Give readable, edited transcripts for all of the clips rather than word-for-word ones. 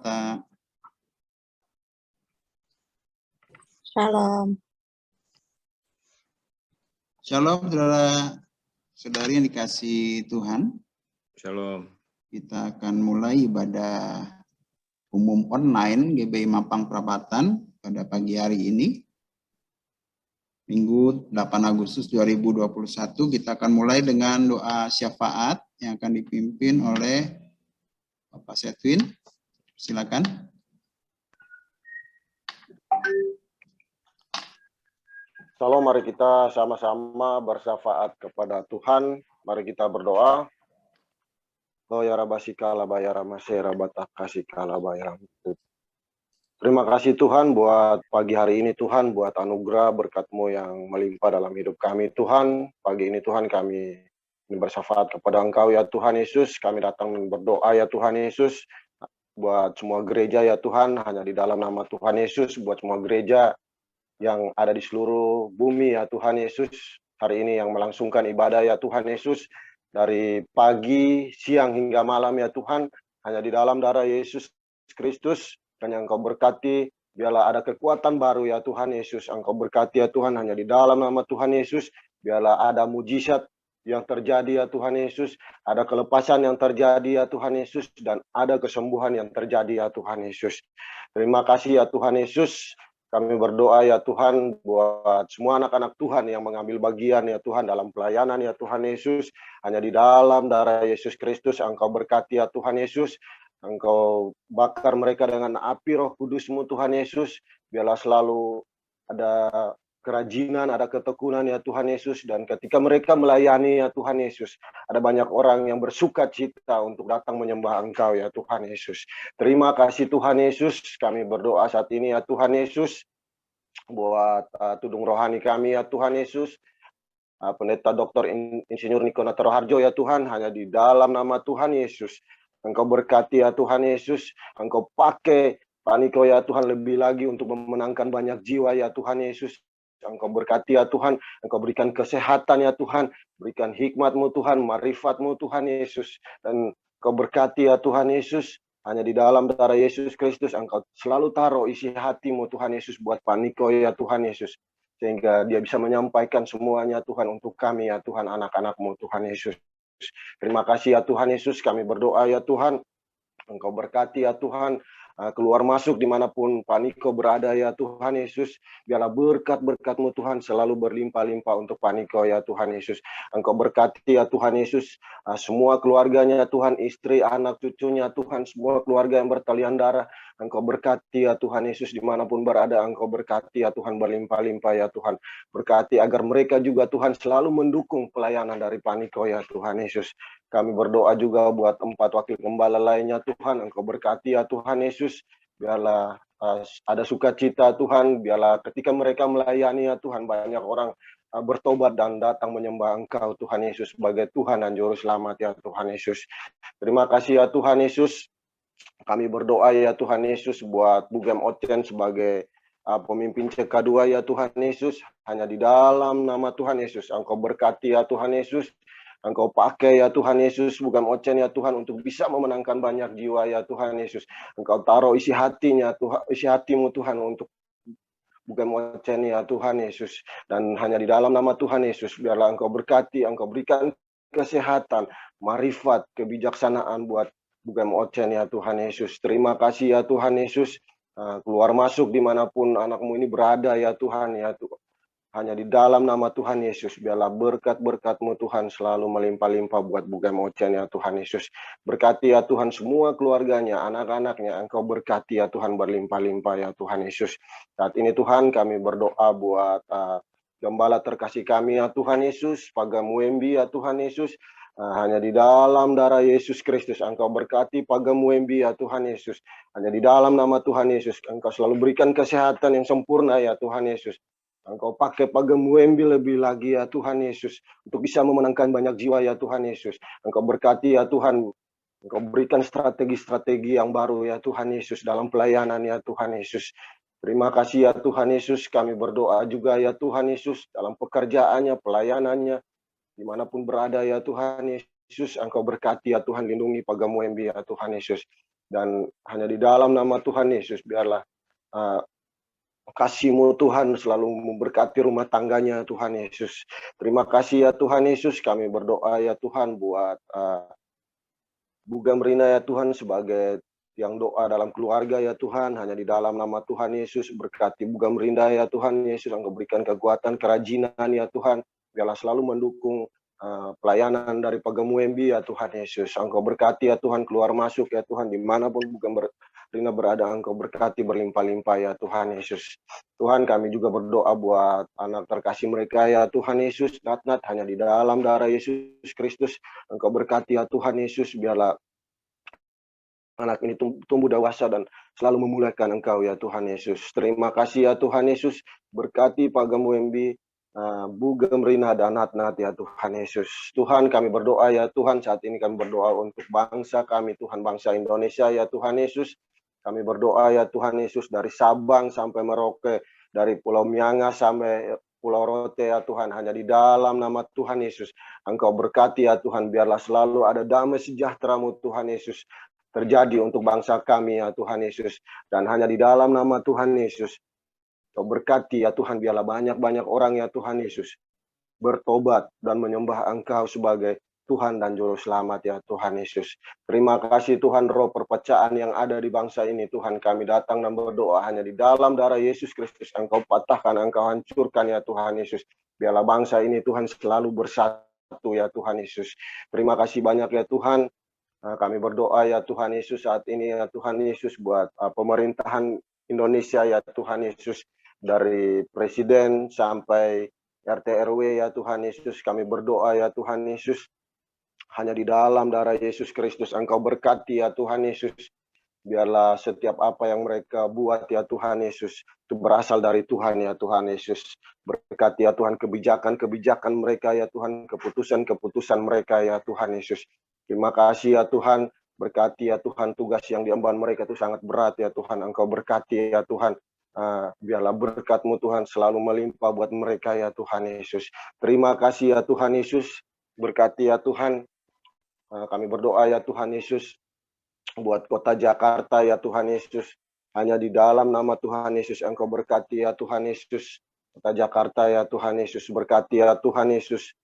Marta. Shalom. Shalom, saudara-saudari yang dikasihi Tuhan. Shalom. Kita akan mulai ibadah umum online GBI Mampang Perapatan pada pagi hari ini. Minggu 8 Agustus 2021 kita akan mulai dengan doa syafaat yang akan dipimpin oleh Bapak Setwin. Silakan. Shalom, mari kita sama-sama bersyafaat kepada Tuhan. Mari kita berdoa. Lo ya rabasika labayara masera batakasika labayara. Terima kasih Tuhan buat pagi hari ini Tuhan, buat anugerah berkat-Mu yang melimpah dalam hidup kami Tuhan. Pagi ini Tuhan kami bersyafaat kepada Engkau ya Tuhan Yesus. Kami datang berdoa ya Tuhan Yesus. Buat semua gereja ya Tuhan, hanya di dalam nama Tuhan Yesus. Buat semua gereja yang ada di seluruh bumi ya Tuhan Yesus. Hari ini yang melangsungkan ibadah ya Tuhan Yesus. Dari pagi, siang hingga malam ya Tuhan. Hanya di dalam darah Yesus Kristus. Dan yang Engkau berkati, biarlah ada kekuatan baru ya Tuhan Yesus. Engkau berkati ya Tuhan, hanya di dalam nama Tuhan Yesus. Biarlah ada mujizat yang terjadi ya Tuhan Yesus. Ada kelepasan yang terjadi ya Tuhan Yesus. Dan ada kesembuhan yang terjadi ya Tuhan Yesus. Terima kasih ya Tuhan Yesus. Kami berdoa ya Tuhan buat semua anak-anak Tuhan yang mengambil bagian ya Tuhan dalam pelayanan ya Tuhan Yesus. Hanya di dalam darah Yesus Kristus Engkau berkati ya Tuhan Yesus. Engkau bakar mereka dengan api Roh Kudus-Mu Tuhan Yesus. Biarlah selalu ada kerajinan, ada ketekunan ya Tuhan Yesus. Dan ketika mereka melayani ya Tuhan Yesus, ada banyak orang yang bersuka cita untuk datang menyembah Engkau ya Tuhan Yesus. Terima kasih Tuhan Yesus. Kami berdoa saat ini ya Tuhan Yesus. Buat tudung rohani kami ya Tuhan Yesus. Pendeta Dr. Insinyur Niko Nataro Harjo ya Tuhan. Hanya di dalam nama Tuhan Yesus. Engkau berkati ya Tuhan Yesus. Engkau pakai Pak Niko ya Tuhan lebih lagi untuk memenangkan banyak jiwa ya Tuhan Yesus. Engkau berkati ya Tuhan. Engkau berikan kesehatan ya Tuhan. Berikan hikmat-Mu Tuhan. Marifat-Mu Tuhan Yesus. Dan Engkau berkati ya Tuhan Yesus. Hanya di dalam darah Yesus Kristus Engkau selalu taruh isi hati-Mu Tuhan Yesus buat Pak Niko ya Tuhan Yesus. Sehingga dia bisa menyampaikan semuanya Tuhan untuk kami ya Tuhan anak-anak-Mu Tuhan Yesus. Terima kasih ya Tuhan Yesus, kami berdoa ya Tuhan, Engkau berkati ya Tuhan, keluar masuk dimanapun Pak Niko berada ya Tuhan Yesus, biarlah berkat-berkat-Mu Tuhan selalu berlimpah-limpah untuk Pak Niko ya Tuhan Yesus. Engkau berkati ya Tuhan Yesus, semua keluarganya Tuhan, istri, anak, cucunya Tuhan, semua keluarga yang bertalian darah, Engkau berkati ya Tuhan Yesus dimanapun berada, Engkau berkati ya Tuhan berlimpah-limpah ya Tuhan. Berkati agar mereka juga Tuhan selalu mendukung pelayanan dari Pak Niko ya Tuhan Yesus. Kami berdoa juga buat 4 wakil gembala lainnya Tuhan, Engkau berkati ya Tuhan Yesus. Biarlah ada sukacita Tuhan, biarlah ketika mereka melayani ya Tuhan, banyak orang bertobat dan datang menyembah Engkau Tuhan Yesus sebagai Tuhan dan Juru Selamat ya Tuhan Yesus. Terima kasih ya Tuhan Yesus. Kami berdoa ya Tuhan Yesus buat Bugem Ocen sebagai pemimpin CK2 ya Tuhan Yesus. Hanya di dalam nama Tuhan Yesus. Engkau berkati ya Tuhan Yesus. Engkau pakai ya Tuhan Yesus Bugem Ocen ya Tuhan untuk bisa memenangkan banyak jiwa ya Tuhan Yesus. Engkau taruh isi hatinya Tuhan, isi hati-Mu Tuhan untuk Bugem Ocen ya Tuhan Yesus. Dan hanya di dalam nama Tuhan Yesus biarlah Engkau berkati, Engkau berikan kesehatan, marifat, kebijaksanaan buat Bugem Ocen ya Tuhan Yesus. Terima kasih ya Tuhan Yesus. Keluar masuk dimanapun anak-Mu ini berada ya Tuhan ya Tuhan. Hanya di dalam nama Tuhan Yesus biarlah berkat-berkat-Mu Tuhan selalu melimpah-limpah buat Bugem Ocen ya Tuhan Yesus. Berkati ya Tuhan semua keluarganya, anak-anaknya, Engkau berkati ya Tuhan berlimpah-limpah ya Tuhan Yesus. Saat ini Tuhan kami berdoa buat gembala terkasih kami ya Tuhan Yesus, Pagam Wembi ya Tuhan Yesus. Hanya di dalam darah Yesus Kristus Engkau berkati Pagam Wembi ya Tuhan Yesus. Hanya di dalam nama Tuhan Yesus Engkau selalu berikan kesehatan yang sempurna ya Tuhan Yesus. Engkau pakai Pagam Wembi lebih lagi ya Tuhan Yesus untuk bisa memenangkan banyak jiwa ya Tuhan Yesus. Engkau berkati ya Tuhan. Engkau berikan strategi-strategi yang baru ya Tuhan Yesus dalam pelayanan ya Tuhan Yesus. Terima kasih ya Tuhan Yesus. Kami berdoa juga ya Tuhan Yesus dalam pekerjaannya, pelayanannya, dimanapun berada ya Tuhan Yesus. Engkau berkati ya Tuhan, lindungi Pagam Wembi ya Tuhan Yesus. Dan hanya di dalam nama Tuhan Yesus, biarlah kasih-Mu Tuhan selalu memberkati rumah tangganya Tuhan Yesus. Terima kasih ya Tuhan Yesus, kami berdoa ya Tuhan buat Buga Merina ya Tuhan sebagai yang doa dalam keluarga ya Tuhan, hanya di dalam nama Tuhan Yesus, berkati Buga Merina ya Tuhan Yesus, Engkau berikan kekuatan, kerajinan ya Tuhan, biarlah selalu mendukung pelayanan dari Pagamu MB ya Tuhan Yesus. Engkau berkati ya Tuhan, keluar masuk ya Tuhan, dimanapun Buga Merina berada, Engkau berkati berlimpah-limpah ya Tuhan Yesus. Tuhan, kami juga berdoa buat anak terkasih mereka ya Tuhan Yesus, Nat hanya di dalam darah Yesus Kristus, Engkau berkati ya Tuhan Yesus, biarlah anak ini tumbuh dewasa dan selalu memuliakan Engkau ya Tuhan Yesus. Terima kasih ya Tuhan Yesus, berkati Pagamu MB, Buga Merina dan Nat ya Tuhan Yesus. Tuhan, kami berdoa ya Tuhan, saat ini kami berdoa untuk bangsa kami Tuhan, bangsa Indonesia ya Tuhan Yesus. Kami berdoa ya Tuhan Yesus, dari Sabang sampai Merauke, dari Pulau Mianga sampai Pulau Rote ya Tuhan, hanya di dalam nama Tuhan Yesus. Engkau berkati ya Tuhan, biarlah selalu ada damai sejahtera-Mu Tuhan Yesus terjadi untuk bangsa kami ya Tuhan Yesus. Dan hanya di dalam nama Tuhan Yesus, Kau berkati ya Tuhan, biarlah banyak-banyak orang ya Tuhan Yesus bertobat dan menyembah Engkau sebagai Tuhan dan Juru Selamat ya Tuhan Yesus. Terima kasih Tuhan, roh perpecahan yang ada di bangsa ini Tuhan, kami datang dan berdoa hanya di dalam darah Yesus Kristus, Engkau patahkan, Engkau hancurkan ya Tuhan Yesus. Biarlah bangsa ini Tuhan selalu bersatu ya Tuhan Yesus. Terima kasih banyak ya Tuhan. Kami berdoa ya Tuhan Yesus saat ini ya Tuhan Yesus buat pemerintahan Indonesia ya Tuhan Yesus, dari presiden sampai RT RW ya Tuhan Yesus, kami berdoa ya Tuhan Yesus, hanya di dalam darah Yesus Kristus Engkau berkati ya Tuhan Yesus, biarlah setiap apa yang mereka buat ya Tuhan Yesus itu berasal dari Tuhan ya Tuhan Yesus. Berkati ya Tuhan kebijakan-kebijakan mereka ya Tuhan, keputusan-keputusan mereka ya Tuhan Yesus. Terima kasih ya Tuhan, berkati ya Tuhan, tugas yang diemban mereka itu sangat berat ya Tuhan, Engkau berkati ya Tuhan. Biarlah berkat-Mu Tuhan selalu melimpah buat mereka ya Tuhan Yesus. Terima kasih ya Tuhan Yesus, berkati ya Tuhan. Kami berdoa ya Tuhan Yesus buat kota Jakarta ya Tuhan Yesus, hanya di dalam nama Tuhan Yesus Engkau berkati ya Tuhan Yesus. Kota Jakarta ya Tuhan Yesus, berkati ya Tuhan Yesus.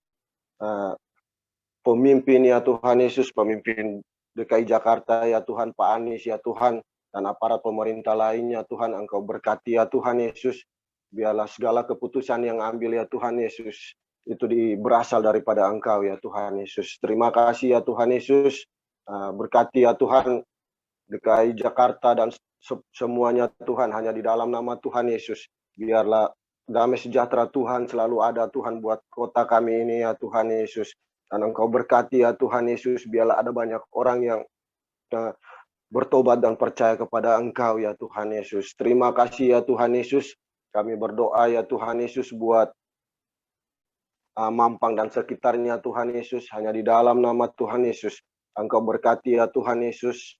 Pemimpin ya Tuhan Yesus, pemimpin DKI Jakarta ya Tuhan, Pak Anies ya Tuhan, dan aparat pemerintah lainnya Tuhan, Engkau berkati ya Tuhan Yesus. Biarlah segala keputusan yang ambil ya Tuhan Yesus, itu berasal daripada Engkau ya Tuhan Yesus. Terima kasih ya Tuhan Yesus, berkati ya Tuhan DKI Jakarta dan semuanya Tuhan, hanya di dalam nama Tuhan Yesus. Biarlah damai sejahtera Tuhan selalu ada Tuhan buat kota kami ini ya Tuhan Yesus. Dan Engkau berkati ya Tuhan Yesus, biarlah ada banyak orang yang bertobat dan percaya kepada Engkau ya Tuhan Yesus. Terima kasih ya Tuhan Yesus, kami berdoa ya Tuhan Yesus buat Mampang dan sekitarnya Tuhan Yesus, hanya di dalam nama Tuhan Yesus. Engkau berkati ya Tuhan Yesus,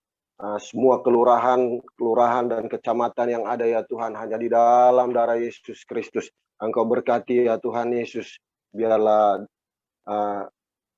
semua kelurahan dan kecamatan yang ada ya Tuhan, hanya di dalam darah Yesus Kristus. Engkau berkati ya Tuhan Yesus, biarlah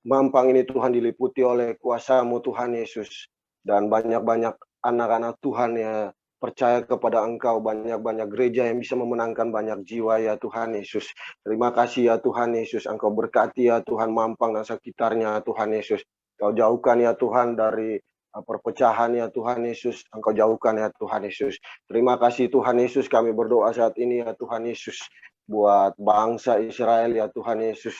Mampang ini Tuhan diliputi oleh kuasa-Mu Tuhan Yesus, dan banyak-banyak anak-anak Tuhan ya percaya kepada Engkau, banyak-banyak gereja yang bisa memenangkan banyak jiwa ya Tuhan Yesus. Terima kasih ya Tuhan Yesus, Engkau berkati ya Tuhan Mampang dan sekitarnya Tuhan Yesus. Engkau jauhkan ya Tuhan dari perpecahan ya Tuhan Yesus, Engkau jauhkan ya Tuhan Yesus. Terima kasih Tuhan Yesus, kami berdoa saat ini ya Tuhan Yesus buat bangsa Israel ya Tuhan Yesus,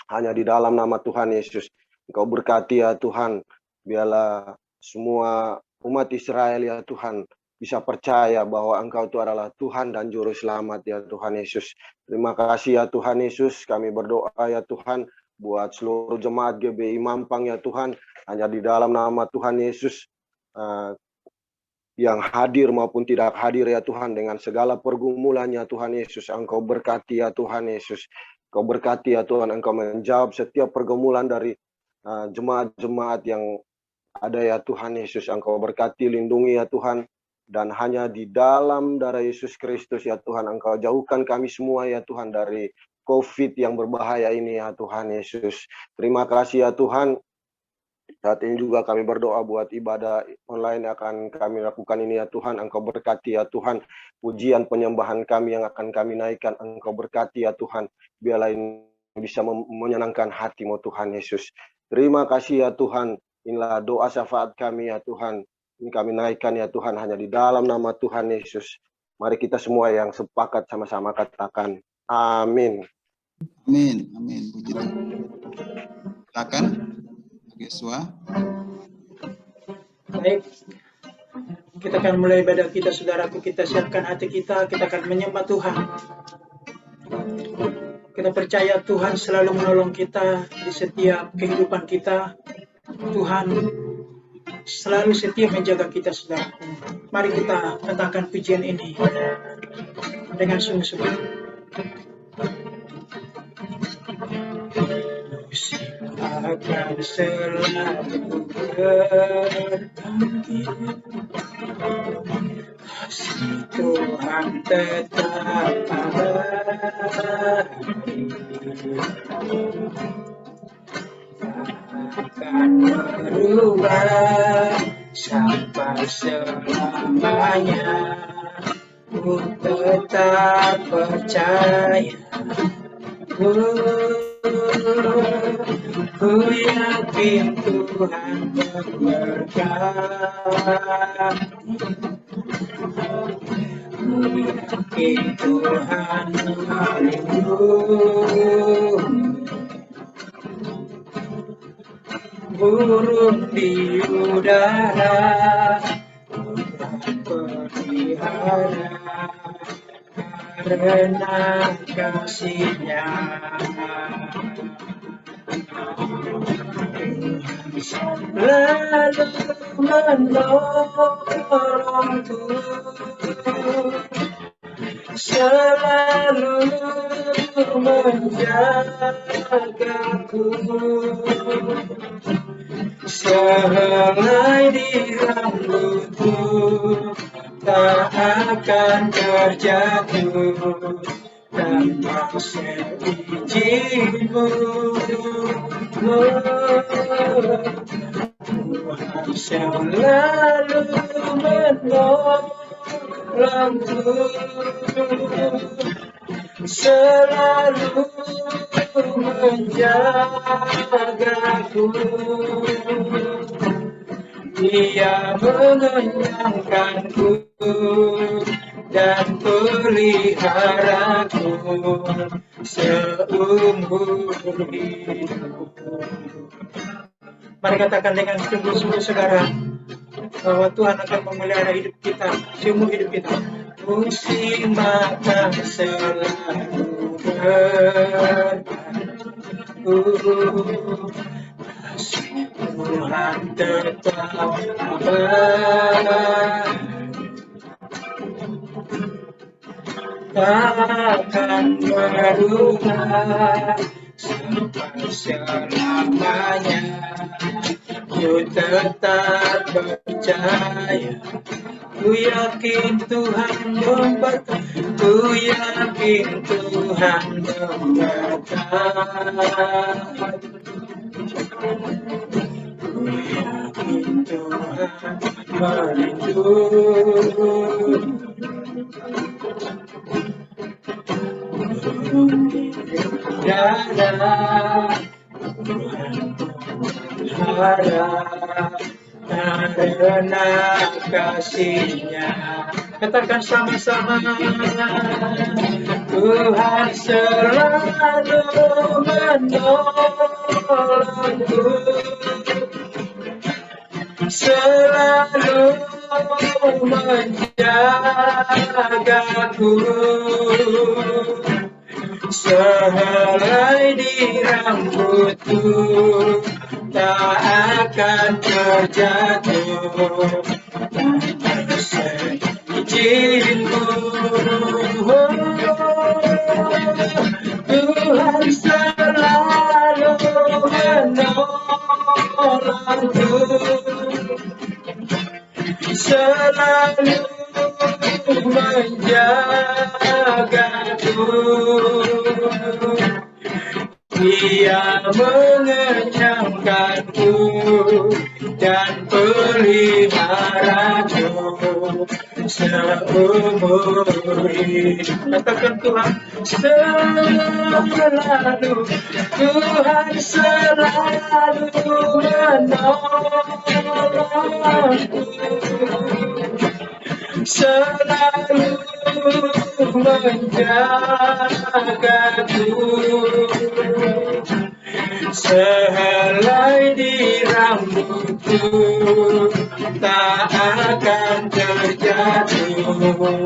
hanya di dalam nama Tuhan Yesus. Engkau berkati ya Tuhan, biarlah semua umat Israel ya Tuhan bisa percaya bahwa Engkau itu adalah Tuhan dan Juru Selamat ya Tuhan Yesus. Terima kasih ya Tuhan Yesus, kami berdoa ya Tuhan buat seluruh jemaat GBI Mampang ya Tuhan, hanya di dalam nama Tuhan Yesus, yang hadir maupun tidak hadir ya Tuhan, dengan segala pergumulannya Tuhan Yesus, Engkau berkati ya Tuhan Yesus. Engkau berkati ya Tuhan, Engkau menjawab setiap pergumulan dari jemaat-jemaat yang ada ya Tuhan Yesus. Engkau berkati, lindungi ya Tuhan, dan hanya di dalam darah Yesus Kristus ya Tuhan, Engkau jauhkan kami semua ya Tuhan dari COVID yang berbahaya ini ya Tuhan Yesus. Terima kasih ya Tuhan, Saat ini juga kami berdoa buat ibadah online yang akan kami lakukan ini ya Tuhan. Engkau berkati ya Tuhan. Pujian penyembahan kami yang akan kami naikkan. Engkau berkati ya Tuhan. Biarlah ini bisa menyenangkan hati-Mu Tuhan Yesus. Terima kasih ya Tuhan. Inilah doa syafaat kami ya Tuhan. Ini kami naikkan ya Tuhan hanya di dalam nama Tuhan Yesus. Mari kita semua yang sepakat sama-sama katakan amin. Amin. Amin. Puji Tuhan. Silakan. Yesua. Baik, kita akan mulai ibadah kita, saudaraku. Kita siapkan hati kita akan menyembah Tuhan. Kita percaya Tuhan selalu menolong kita di setiap kehidupan kita. Tuhan selalu setia menjaga kita, saudaraku. Mari kita katakan pujian ini dengan sungguh-sungguh. Akan selalu berganti, kasih Tuhan tetap abadi, akan berubah sampai selamanya. Ku tetap percaya, ku yakin Tuhan memberkati, ku yakin Tuhan melindungi, burung di udara Tuhan pelihara, karena kasih-Nya. Lalu menolongku, selalu menjagaku, sehelai di rambutku tak akan terjatuh tanpa seizin-Mu. Tuhan selalu menolongku, selalu menjagaku. Dia mengenyangkanku dan peliharaku seumur hidupku. Mari katakan dengan sungguh-sungguh, saudara, bahwa Tuhan akan memelihara hidup kita, seumur hidup kita. Musim akan selalu berganti, Tuhan tetap takkan berubah sampai selamanya. Ku tetap percaya, ku yakin Tuhan memberkati, ku yakin Tuhan memberkati, ku yakin Tuhan melindungi, darah harap karena kasih-Nya. Katakan sama-sama, Tuhan selalu menolongku, selalu menjagaku, sehelai di rambutku tak akan terjatuh tanpa seizin-Mu. Tuhan selalu menolongku, selalu menjagaku. Dia mengenyangkanku dan peliharaku seumur hidup. Katakan Tuhan, selalu Tuhan selalu menolongku, selalu menjagaku, sehelai di rambutku tak akan terjatuh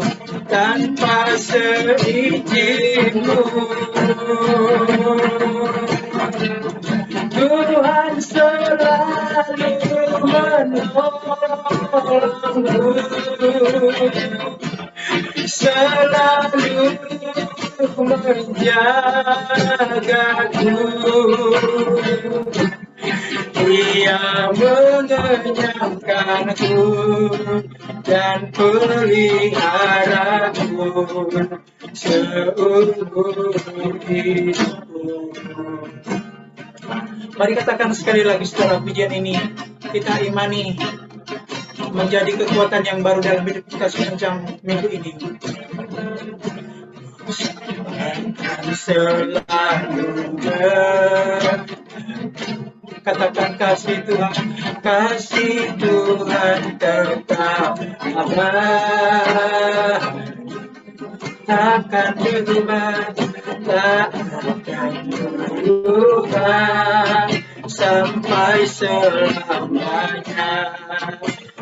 tanpa seizinku. Tuhan selalu menolongku, selalu menjagaku. Ia mengenyangkanku dan peliharaku seumur hidupku. Mari katakan sekali lagi setelah pujian ini, kita imani menjadi kekuatan yang baru dalam hidup kita sepanjang minggu ini. Akan selalu katakan kasih Tuhan tetap abadi, takkan berubah, tak akan berubah sampai selamanya.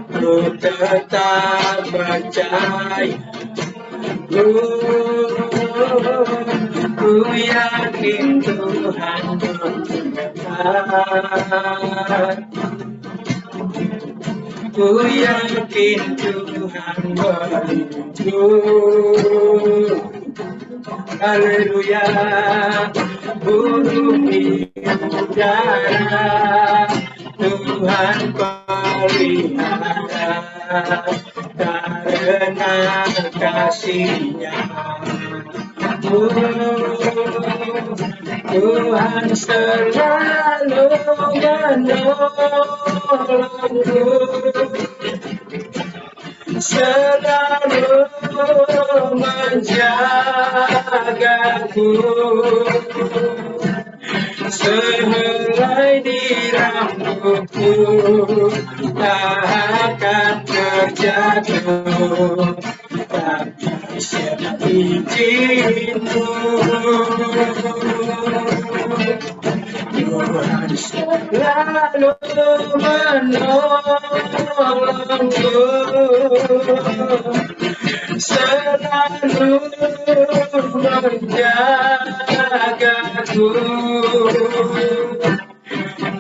Ku tetap percaya, ku yakin Tuhan berkenan, ku yakin Tuhan beruntung. Haleluya, burung di udara Tuhan pelihara karena kasih-Nya. Tuhan selalu menolongku, selalu menjagaku, sehelai di rambutku tak akan terjatuh tanpa seizinku. Tuhan selalu menolongku, selalu menjagaku.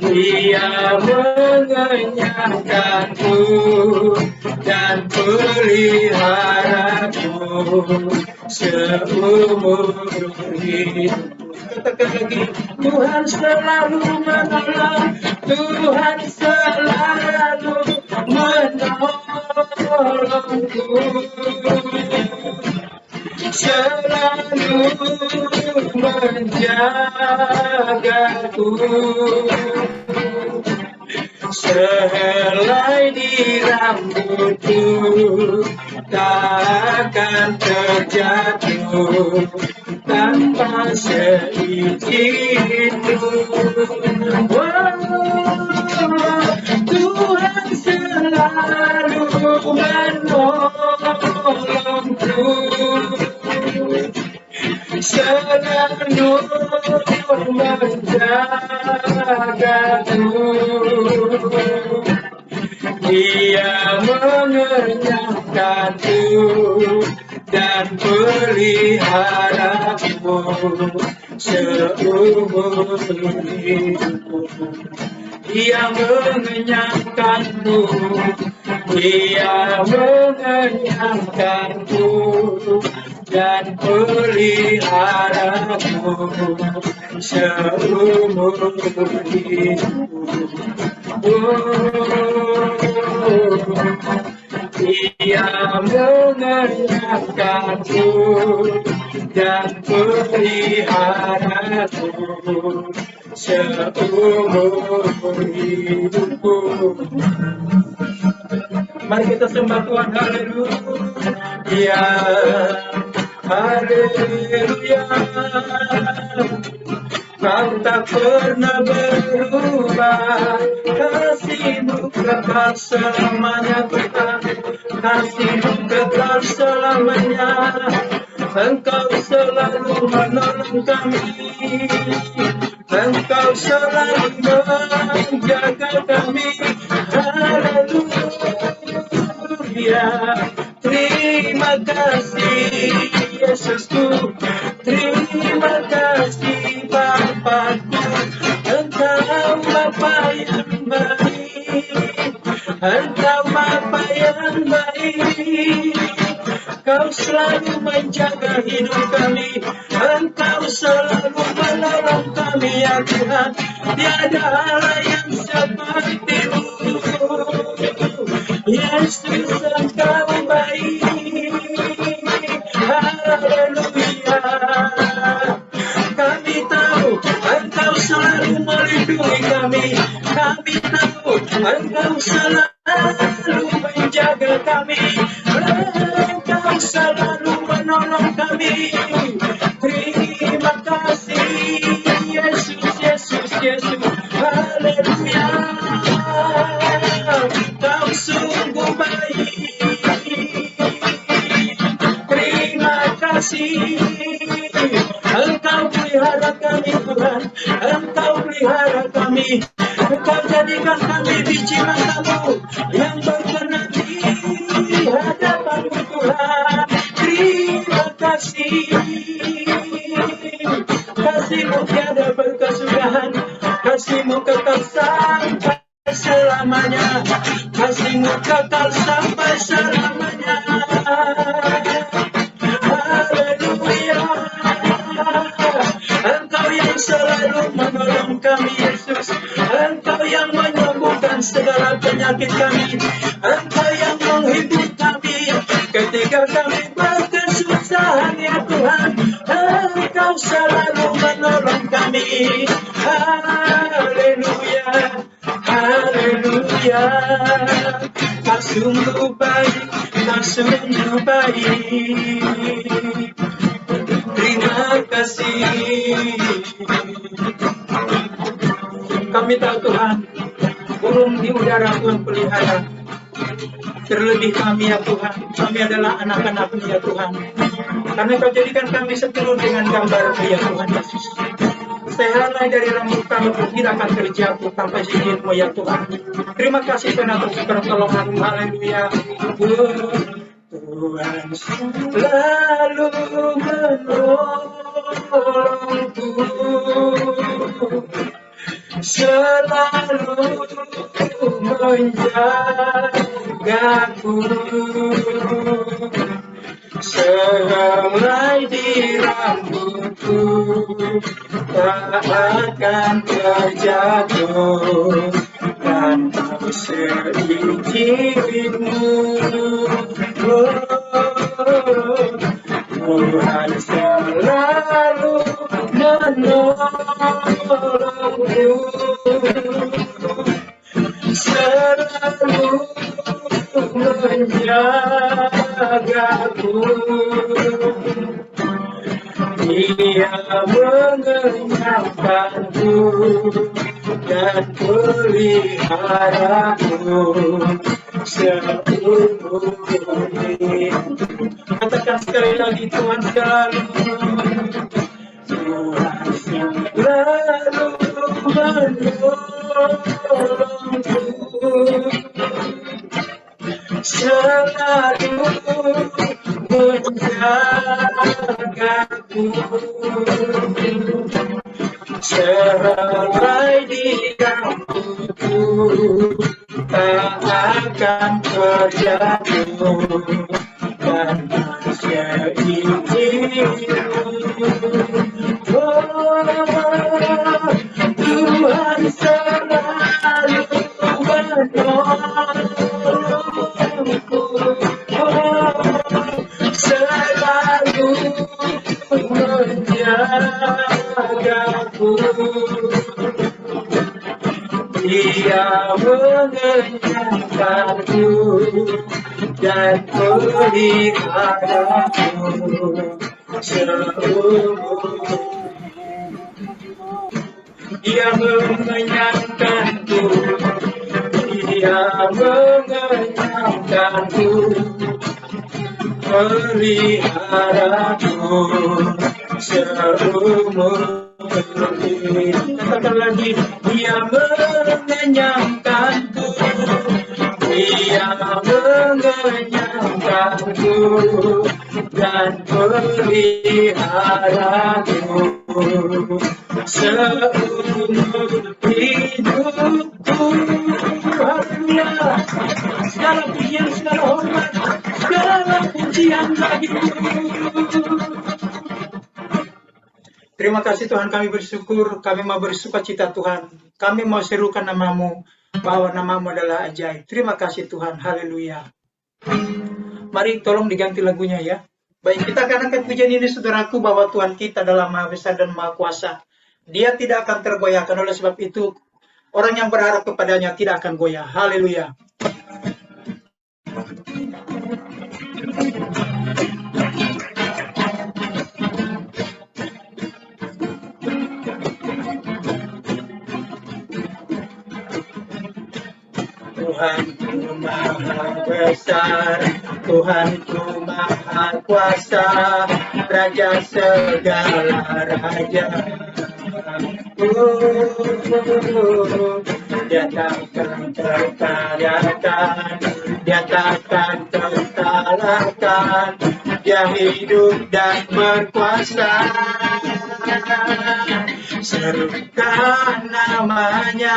Dia mengenyangkanku dan peliharaku seumur hidup. Katakan lagi, Tuhan selalu menolong, Tuhan selalu menolongku, selalu menjagaku, sehelai di rambutku tak akan terjatuh tanpa seizinku. Tuhan selalu menolongku, selalu menjagaku. Dia mengenyangkanku dan peliharaku seumur hidupku. Dia mengenyangkanku, Dia mengenyangkanku dan peliharaku seumur hidupku. Dia mengenyangkanku dan peliharaku seumur hidupku. Mari kita sembah Tuhan, haleluya, haleluya. Kau tak pernah berubah, kasih-Mu kekal selamanya Tuhan, kasih-Mu kekal selamanya. Engkau selalu menolong kami, Engkau selalu menjaga kami, haleluya. Terima kasih Yesusku, terima kasih Bapakku, Engkau Bapa yang baik, Engkau Bapa yang baik. Kau selalu menjaga hidup kami, Engkau selalu menolong kami ya Tuhan. Tiada Allah yang seperti-Mu, Yesus Engkau baik, haleluya. Kami tahu Engkau selalu melindungi kami, kami tahu Engkau selalu menjaga kami, Engkau selalu menolong kami. Terima kasih Yesus, Yesus, Yesus, haleluya. Kau sungguh baik, terima kasih. Engkau pelihara kami Tuhan, Engkau pelihara kami, Engkau jadikan kami biji mata-Mu yang berkenan di hadapan-Mu Tuhan. Terima kasih, kasih-Mu tiada berkesudahan, kasih-Mu kekal sampai selamanya, kasih-Mu kekal sampai selamanya. Haleluya. Engkau yang selalu menolong kami Yesus, Engkau yang menyembuhkan segala penyakit kami, Engkau yang menghibur kami ketika kami berkesusahan ya Tuhan. Engkau selalu menolong kami, haleluya, haleluya. Kau sungguh baik, Kau sungguh baik. Terima kasih. Kami tahu Tuhan, burung di udara Tuhan pelihara. Terlebih kami ya Tuhan, kami adalah anak-anak-Mu ya Tuhan. Karena Kau jadikan kami setelur dengan gambar-Mu ya Tuhan Yesus. Sehelai dari rambut kami pun tidak akan terjatuh tanpa izin-Mu ya Tuhan. Terima kasih Tuhan atas pertolongan-Mu, haleluya. Tuhan selalu menolongku, selalu menjagaku, sehelai di rambutku tak akan terjatuh, dan Kau seizinmu. Tuhan selalu menolongku, selalu menjagaku. Dia mengenyangkanku dan peliharaku seumur hidup. Katakan sekali lagi, Tuhan selalu, Tuhan selalu menolongku, selalu menjagaku, sehelai di rambutku tak akan terjatuh, dan seizinmu. Tuhan selalu menolongku, selalu mengenyangkanku dan peliharaku seumur. Dia mengenyangkanku, Dia mengenyangkanku, peliharaku seumur hidup. Katakan lagi, Dia mengenyangkanku, Dia mengenyangkanku dan peliharaku seumur hidupku. Haleluya. Segala pujian, segala hormat, segala pujian bagimu. Terima kasih Tuhan, kami bersyukur, kami mau bersukacita Tuhan. Kami mau serukan namamu, bahwa namamu adalah ajaib. Terima kasih Tuhan, haleluya. Mari tolong diganti lagunya ya. Baik, kita akan angkat pujian ini saudaraku, bahwa Tuhan kita adalah Maha Besar dan Maha Kuasa. Dia tidak akan tergoyahkan, oleh sebab itu orang yang berharap kepadanya tidak akan goyah. Haleluya. Tuhanku Maha Besar, Tuhanku Maha Kuasa, Raja segala raja. Dia takkan terkalahkan, Dia takkan terkalahkan, Dia hidup dan berkuasa. Serukan namanya,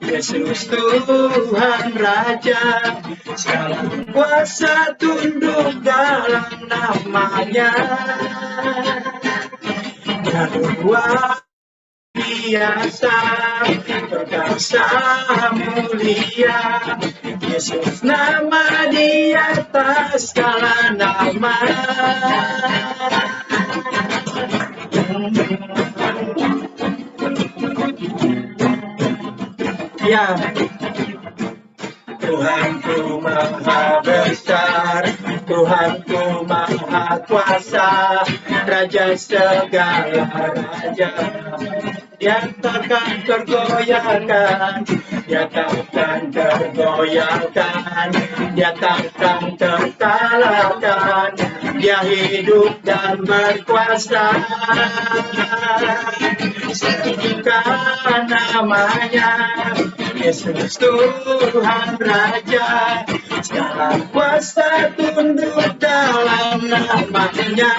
Yesus Tuhan Raja, segala kuasa tunduk dalam namanya. Dia luar biasa, perkasa mulia, Yesus nama di atas segala nama. Ya, Tuhanku Maha Besar, Tuhanku Maha Kuasa, Raja segala raja. Dia takkan tergoyahkan, Dia takkan tergoyahkan, Dia takkan terkalahkan, Dia hidup dan berkuasa. Serukan namanya, Yesus Tuhan Raja, segala kuasa tunduk dalam namanya.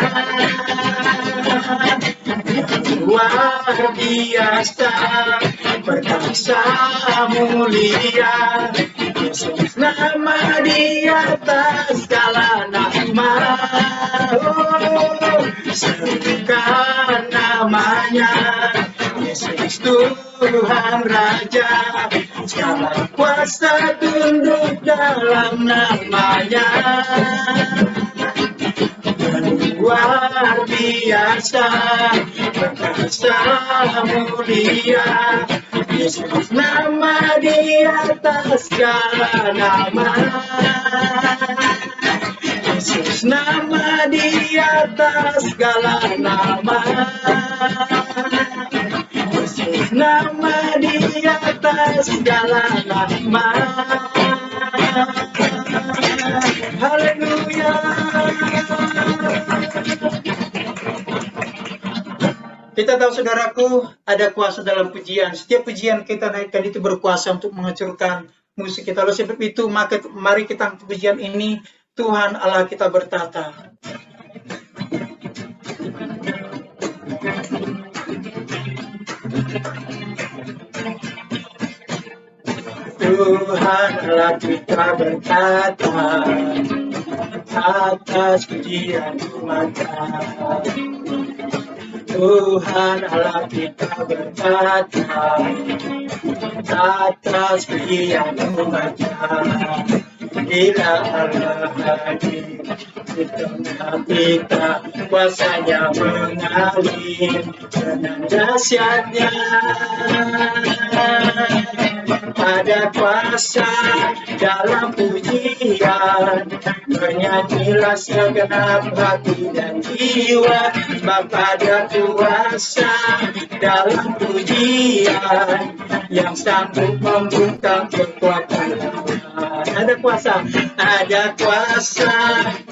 Luar biasa, perkasa mulia, Yesus nama di atas segala nama. Oh, serukan namanya, Yesus Tuhan Raja, segala kuasa tunduk dalam namanya. Luar biasa, perkasa mulia, Yesus nama di atas segala nama. Yesus nama di atas segala nama. Yesus nama di atas segala nama. Haleluya. Kita tahu saudaraku, ada kuasa dalam pujian. Setiap pujian kita naikkan itu berkuasa untuk menghancurkan musuh kita. Oleh sebab itu, mari kita angkat pujian ini, Tuhan Allah kita bertata. Tuhan Allah kita berkata atas pujian umat-Nya. Tuhan Allah kita berkata atas pujian umat-Nya. Bila Allah hadir di tengah kita, kuasanya mengalir dengan dahsyatnya. ada kuasa dalam pujian. Bernyanyilah segenap hati dan jiwa, sebab ada kuasa dalam pujian yang sanggup membungkam kekuatan. Ada kuasa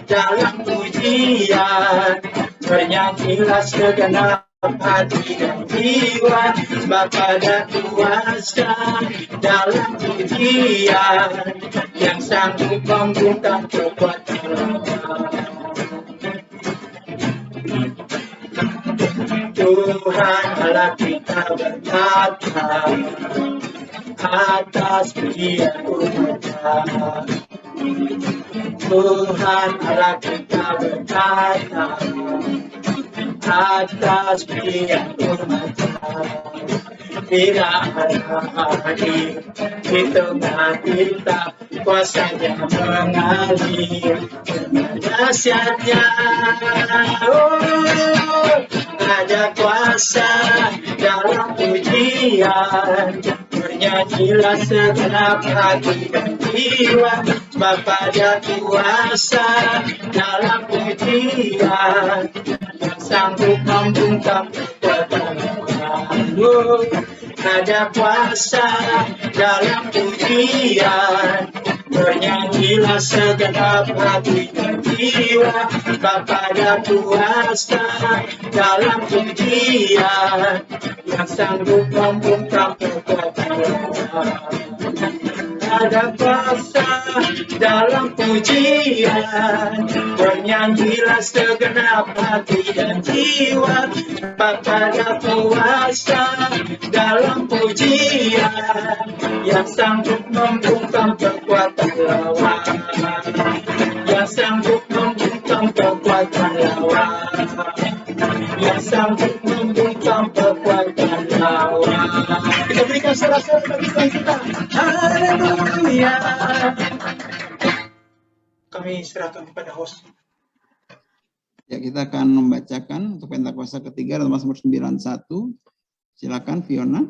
dalam pujian. Bernyanyilah segenap hati dan jiwa, sebab ada kuasa dalam pujian yang sanggup membungkam kekuatan. Tuhan Allah kita berkata atas pujian umat-Nya. Tuhan Allah kita berkata atas pujian umat-Nya. Bila ada di tengah kita, kuasanya mengalir, dahsyatnya. Oh, ada kuasa dalam pujian. Bernyanyilah segenap hati dan jiwa, sebab ada kuasa dalam pujian yang sanggup membungkam kekuatan. Ada kuasa dalam pujian. Bernyanyilah segenap hati dan jiwa, sebab ada kuasa dalam pujian yang sanggup membungkam kekuatan. Ada kuasa dalam pujian. Bernyanyilah segenap hati dan jiwa, sebab ada kuasa dalam pujian yang sanggup membungkam kekuatan lawan, yang sanggup membungkam kekuatan lawan, yang sanggup membungkam kekuatan lawan. Kita berikan sorak-sorai bagi Tuhan kita. Haleluya. Kami serahkan kepada host. Ya, kita akan membacakan untuk Pentakosta ketiga dalam Mazmur 91. Silakan Fiona.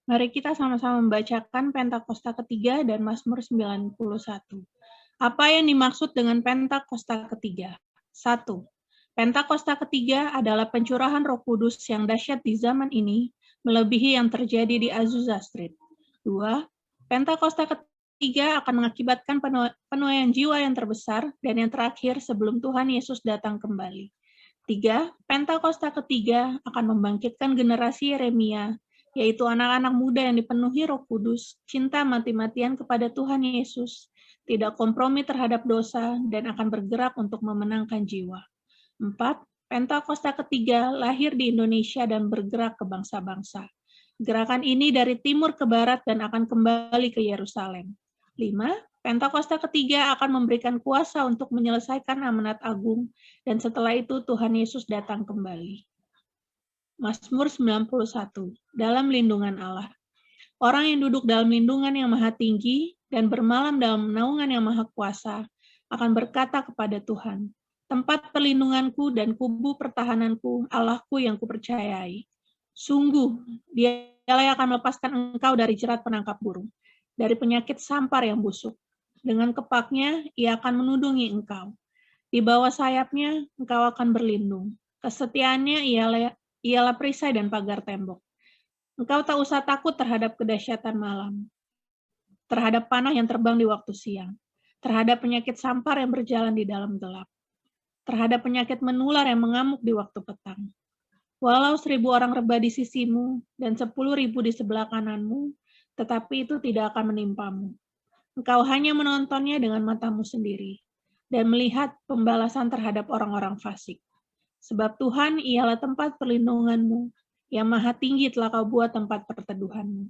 Mari kita sama-sama membacakan Pentakosta ketiga dan Mazmur 91. Apa yang dimaksud dengan Pentakosta ketiga? 1. Pentakosta ketiga adalah pencurahan Roh Kudus yang dahsyat di zaman ini, melebihi yang terjadi di Azusa Street. 2. Pentakosta ketiga akan mengakibatkan penuaian jiwa yang terbesar dan yang terakhir sebelum Tuhan Yesus datang kembali. 3. Pentakosta ketiga akan membangkitkan generasi Yeremia, yaitu anak-anak muda yang dipenuhi Roh Kudus, cinta mati-matian kepada Tuhan Yesus, tidak kompromi terhadap dosa, dan akan bergerak untuk memenangkan jiwa. 4. Pentakosta ketiga lahir di Indonesia dan bergerak ke bangsa-bangsa. Gerakan ini dari timur ke barat dan akan kembali ke Yerusalem. 5. Pentakosta ketiga akan memberikan kuasa untuk menyelesaikan amanat agung, dan setelah itu Tuhan Yesus datang kembali. Mazmur 91, dalam lindungan Allah. Orang yang duduk dalam lindungan yang maha tinggi dan bermalam dalam naungan yang maha kuasa akan berkata kepada Tuhan, tempat perlindunganku dan kubu pertahananku, Allahku yang kupercayai. Sungguh, Dialah yang akan melepaskan engkau dari jerat penangkap burung, dari penyakit sampar yang busuk. Dengan kepaknya, ia akan menudungi engkau. Di bawah sayapnya, engkau akan berlindung. Kesetiaannya ialah perisai dan pagar tembok. Engkau tak usah takut terhadap kedahsyatan malam, terhadap panah yang terbang di waktu siang, terhadap penyakit sampar yang berjalan di dalam gelap, terhadap penyakit menular yang mengamuk di waktu petang. Walau 1.000 orang rebah di sisimu dan 10.000 di sebelah kananmu, tetapi itu tidak akan menimpamu. Engkau hanya menontonnya dengan matamu sendiri dan melihat pembalasan terhadap orang-orang fasik. Sebab Tuhan ialah tempat perlindunganmu, yang maha tinggi telah kau buat tempat perteduhanmu.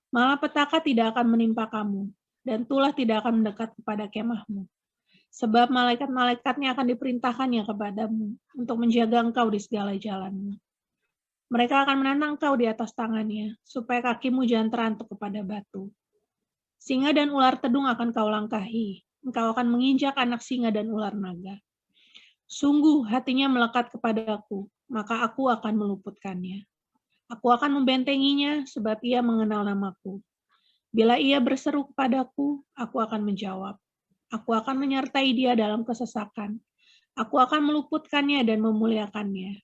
Malapetaka tidak akan menimpa kamu, dan tulah tidak akan mendekat kepada kemahmu. Sebab malaikat-malaikatnya akan diperintahkannya kepadamu, untuk menjaga engkau di segala jalanmu. Mereka akan menantang engkau di atas tangannya, supaya kakimu jangan terantuk kepada batu. Singa dan ular tedung akan kau langkahi, engkau akan menginjak anak singa dan ular naga. Sungguh hatinya melekat kepadaku, maka aku akan meluputkannya. Aku akan membentenginya sebab ia mengenal namaku. Bila ia berseru kepadaku, aku akan menjawab. Aku akan menyertai dia dalam kesesakan. Aku akan meluputkannya dan memuliakannya.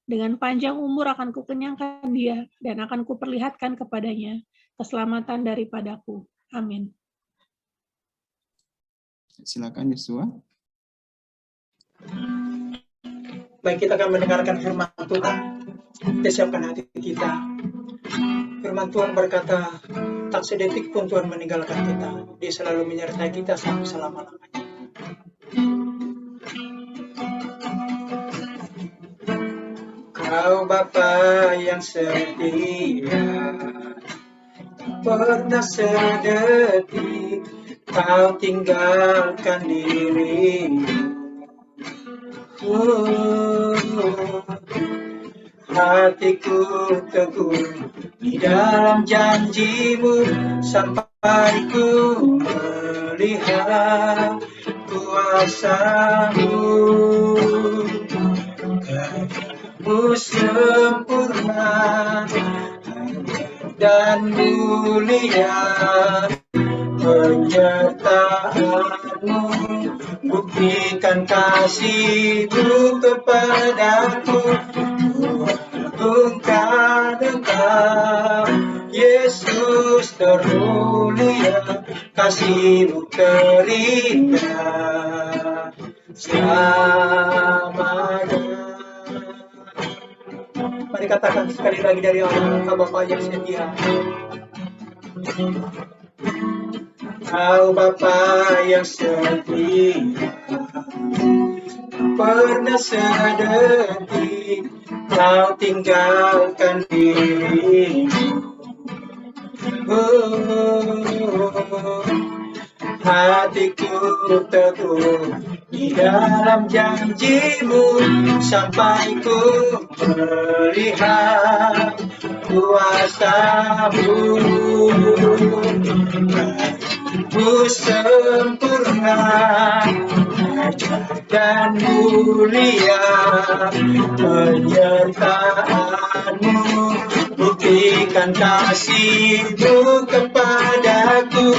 Dengan panjang umur akan kukenyangkan dia dan akan kuperlihatkan kepadanya keselamatan daripadaku. Amin. Silakan Yosua. Baik, kita akan mendengarkan firman Tuhan. Kita siapkan hati kita. Firman Tuhan berkata, tak sedetik pun Tuhan meninggalkan kita. Dia selalu menyertai kita sampai selama-lamanya. Kau Bapa yang setia, pernah sedetik kau tinggalkan dirimu. Hatiku teguh di dalam janjimu sampai ku melihat kuasa-Mu. Karya-Mu sempurna dan mulia, penyertaan-Mu buktikan kasih-Mu kepadaku. Agungkan Engkau, Yesus termulia, kasih-Mu terindah selamanya. Mari katakan sekali lagi dari awal, Kau Bapa yang setia. Kau Bapa yang setia, pernah sedetik kau tinggalkan dirimu. Hatiku teguh di dalam janji-Mu sampai ku melihat kuasa-Mu. Mu sempurna dan mulia, penyertaan-Mu buktikan kasih-Mu kepadaku.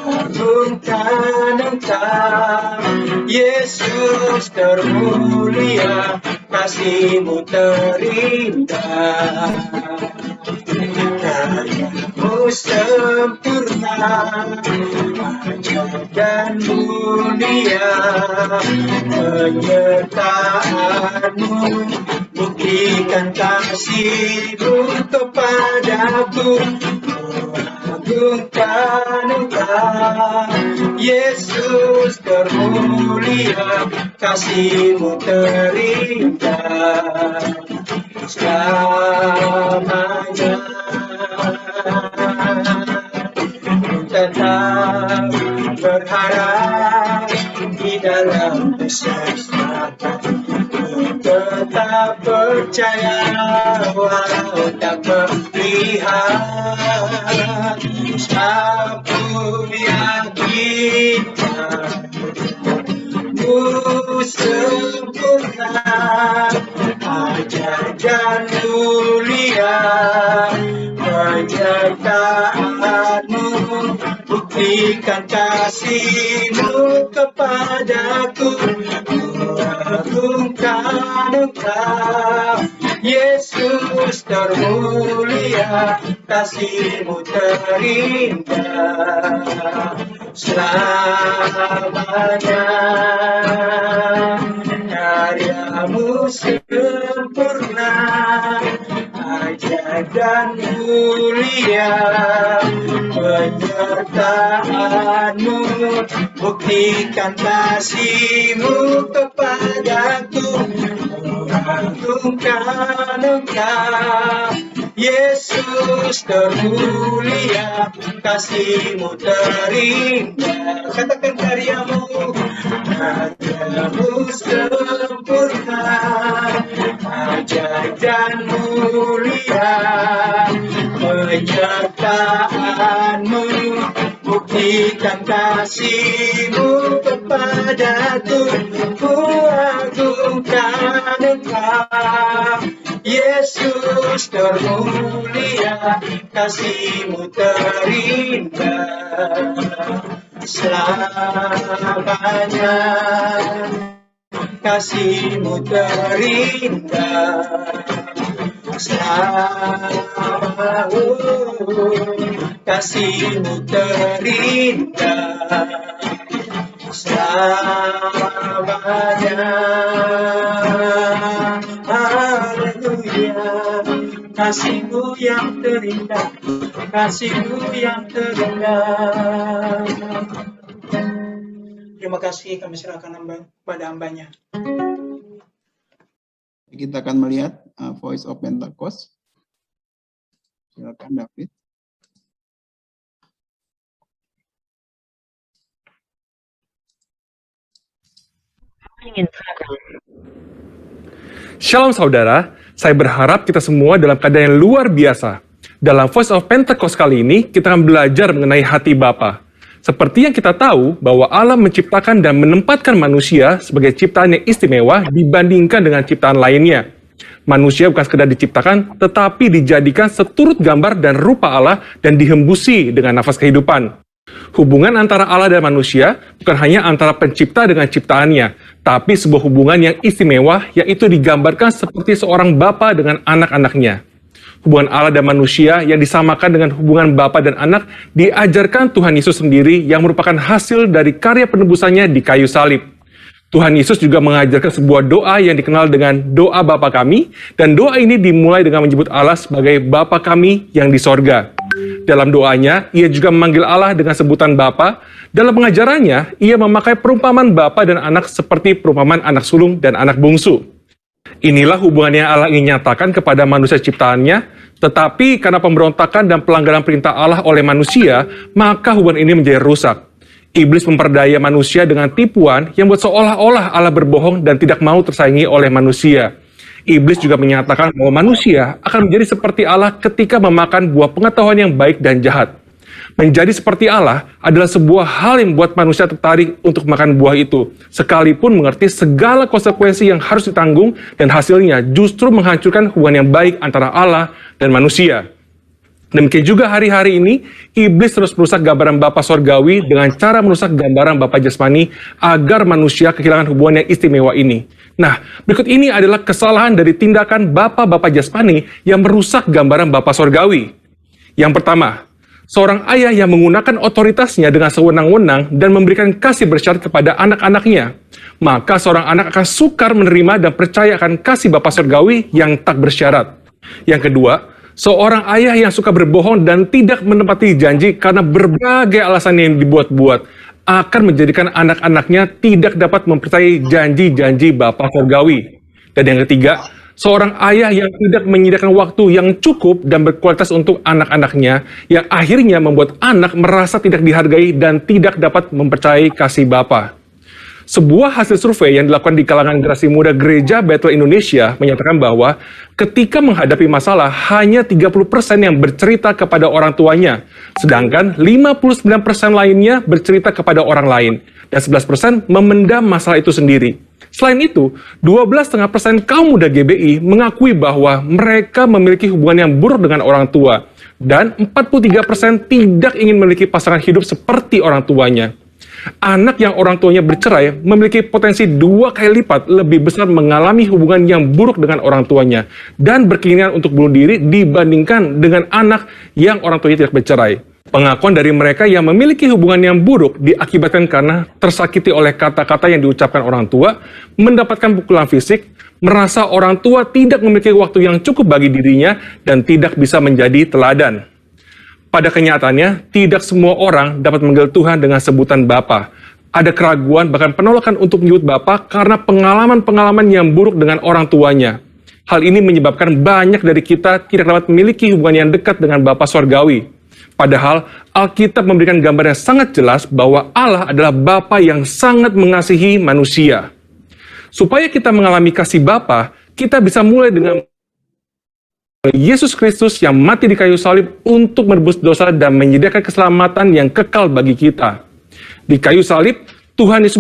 Agungkan Engkau, Yesus termulia, kasih-Mu terindah. Karya-Mu sempurna dan mulia, penyertaan-Mu buktikan kasih-Mu kepadaku. Agungkan Engkau, Yesus termulia, kasih-Mu terindah selamanya. Tetap berharap di dalam kesesatan, tetap percaya walau tak melihat, aku yakinkan Mu sempurna, ajar dan mulia, penyertaan-Mu buktikan kasih-Mu kepadaku. Agungkan Engkau, Yesus termulia, kasih-Mu terindah selamanya. Karya-Mu sempurna, ajar dan mulia, penyertaan-Mu buktikan kasih-Mu kepadaku. Agungkan Engkau, Yesus termulia, kasih-Mu terindah. Katakan karya-Mu, karya-Mu sempurna, ajar dan mulia, penyertaan-Mu buktikan kasih-Mu kepadaku. Ku agungkan Engkau, Yesus termulia, kasih-Mu terindah selamanya. Kasih-Mu terindah selama, kasih-Mu terindah selamanya. Haleluya, kasih-Mu yang terindah, kasih-Mu yang terindah. Terima kasih, kami serahkan pada hamba-Nya. Kita akan melihat Voice of Pentecost. Silakan David. Shalom saudara, saya berharap kita semua dalam keadaan yang luar biasa. Dalam Voice of Pentecost kali ini, kita akan belajar mengenai hati Bapa. Seperti yang kita tahu bahwa Allah menciptakan dan menempatkan manusia sebagai ciptaan yang istimewa dibandingkan dengan ciptaan lainnya. Manusia bukan sekedar diciptakan, tetapi dijadikan seturut gambar dan rupa Allah dan dihembusi dengan nafas kehidupan. Hubungan antara Allah dan manusia bukan hanya antara pencipta dengan ciptaannya, tapi sebuah hubungan yang istimewa, yaitu digambarkan seperti seorang bapa dengan anak-anaknya. Hubungan Allah dan manusia yang disamakan dengan hubungan bapa dan anak diajarkan Tuhan Yesus sendiri yang merupakan hasil dari karya penebusannya di kayu salib. Tuhan Yesus juga mengajarkan sebuah doa yang dikenal dengan doa Bapa kami, dan doa ini dimulai dengan menyebut Allah sebagai Bapa kami yang di sorga. Dalam doanya, ia juga memanggil Allah dengan sebutan Bapa. Dalam pengajarannya, ia memakai perumpamaan Bapa dan anak seperti perumpamaan anak sulung dan anak bungsu. Inilah hubungan yang Allah ingin nyatakan kepada manusia ciptaannya, tetapi karena pemberontakan dan pelanggaran perintah Allah oleh manusia, maka hubungan ini menjadi rusak. Iblis memperdaya manusia dengan tipuan yang buat seolah-olah Allah berbohong dan tidak mau tersaingi oleh manusia. Iblis juga menyatakan bahwa manusia akan menjadi seperti Allah ketika memakan buah pengetahuan yang baik dan jahat. Menjadi seperti Allah adalah sebuah hal yang membuat manusia tertarik untuk makan buah itu, sekalipun mengerti segala konsekuensi yang harus ditanggung dan hasilnya justru menghancurkan hubungan yang baik antara Allah dan manusia. Demikian juga hari-hari ini, iblis terus merusak gambaran Bapa Sorgawi dengan cara merusak gambaran Bapa Jasmani agar manusia kehilangan hubungan yang istimewa ini. Nah, berikut ini adalah kesalahan dari tindakan Bapa Jasmani yang merusak gambaran Bapa Sorgawi. Yang pertama, seorang ayah yang menggunakan otoritasnya dengan sewenang-wenang dan memberikan kasih bersyarat kepada anak-anaknya. Maka seorang anak akan sukar menerima dan percaya akan kasih Bapa Surgawi yang tak bersyarat. Yang kedua, seorang ayah yang suka berbohong dan tidak menepati janji karena berbagai alasan yang dibuat-buat akan menjadikan anak-anaknya tidak dapat mempercayai janji-janji Bapa Surgawi. Dan yang ketiga, seorang ayah yang tidak menyediakan waktu yang cukup dan berkualitas untuk anak-anaknya, yang akhirnya membuat anak merasa tidak dihargai dan tidak dapat mempercayai kasih Bapa. Sebuah hasil survei yang dilakukan di kalangan generasi muda Gereja Bethel Indonesia menyatakan bahwa ketika menghadapi masalah, hanya 30% yang bercerita kepada orang tuanya, sedangkan 59% lainnya bercerita kepada orang lain, dan 11% memendam masalah itu sendiri. Selain itu, 12,5% kaum muda GBI mengakui bahwa mereka memiliki hubungan yang buruk dengan orang tua, dan 43% tidak ingin memiliki pasangan hidup seperti orang tuanya. Anak yang orang tuanya bercerai memiliki potensi 2 kali lipat lebih besar mengalami hubungan yang buruk dengan orang tuanya dan berkeinginan untuk bunuh diri dibandingkan dengan anak yang orang tuanya tidak bercerai. Pengakuan dari mereka yang memiliki hubungan yang buruk diakibatkan karena tersakiti oleh kata-kata yang diucapkan orang tua, mendapatkan pukulan fisik, merasa orang tua tidak memiliki waktu yang cukup bagi dirinya, dan tidak bisa menjadi teladan. Pada kenyataannya, tidak semua orang dapat memanggil Tuhan dengan sebutan Bapa. Ada keraguan, bahkan penolakan untuk menyebut Bapa karena pengalaman-pengalaman yang buruk dengan orang tuanya. Hal ini menyebabkan banyak dari kita tidak dapat memiliki hubungan yang dekat dengan Bapa Surgawi. Padahal Alkitab memberikan gambar yang sangat jelas bahwa Allah adalah Bapa yang sangat mengasihi manusia. Supaya kita mengalami kasih Bapa, kita bisa mulai dengan Yesus Kristus yang mati di kayu salib untuk menebus dosa dan menyediakan keselamatan yang kekal bagi kita. Di kayu salib, Tuhan Yesus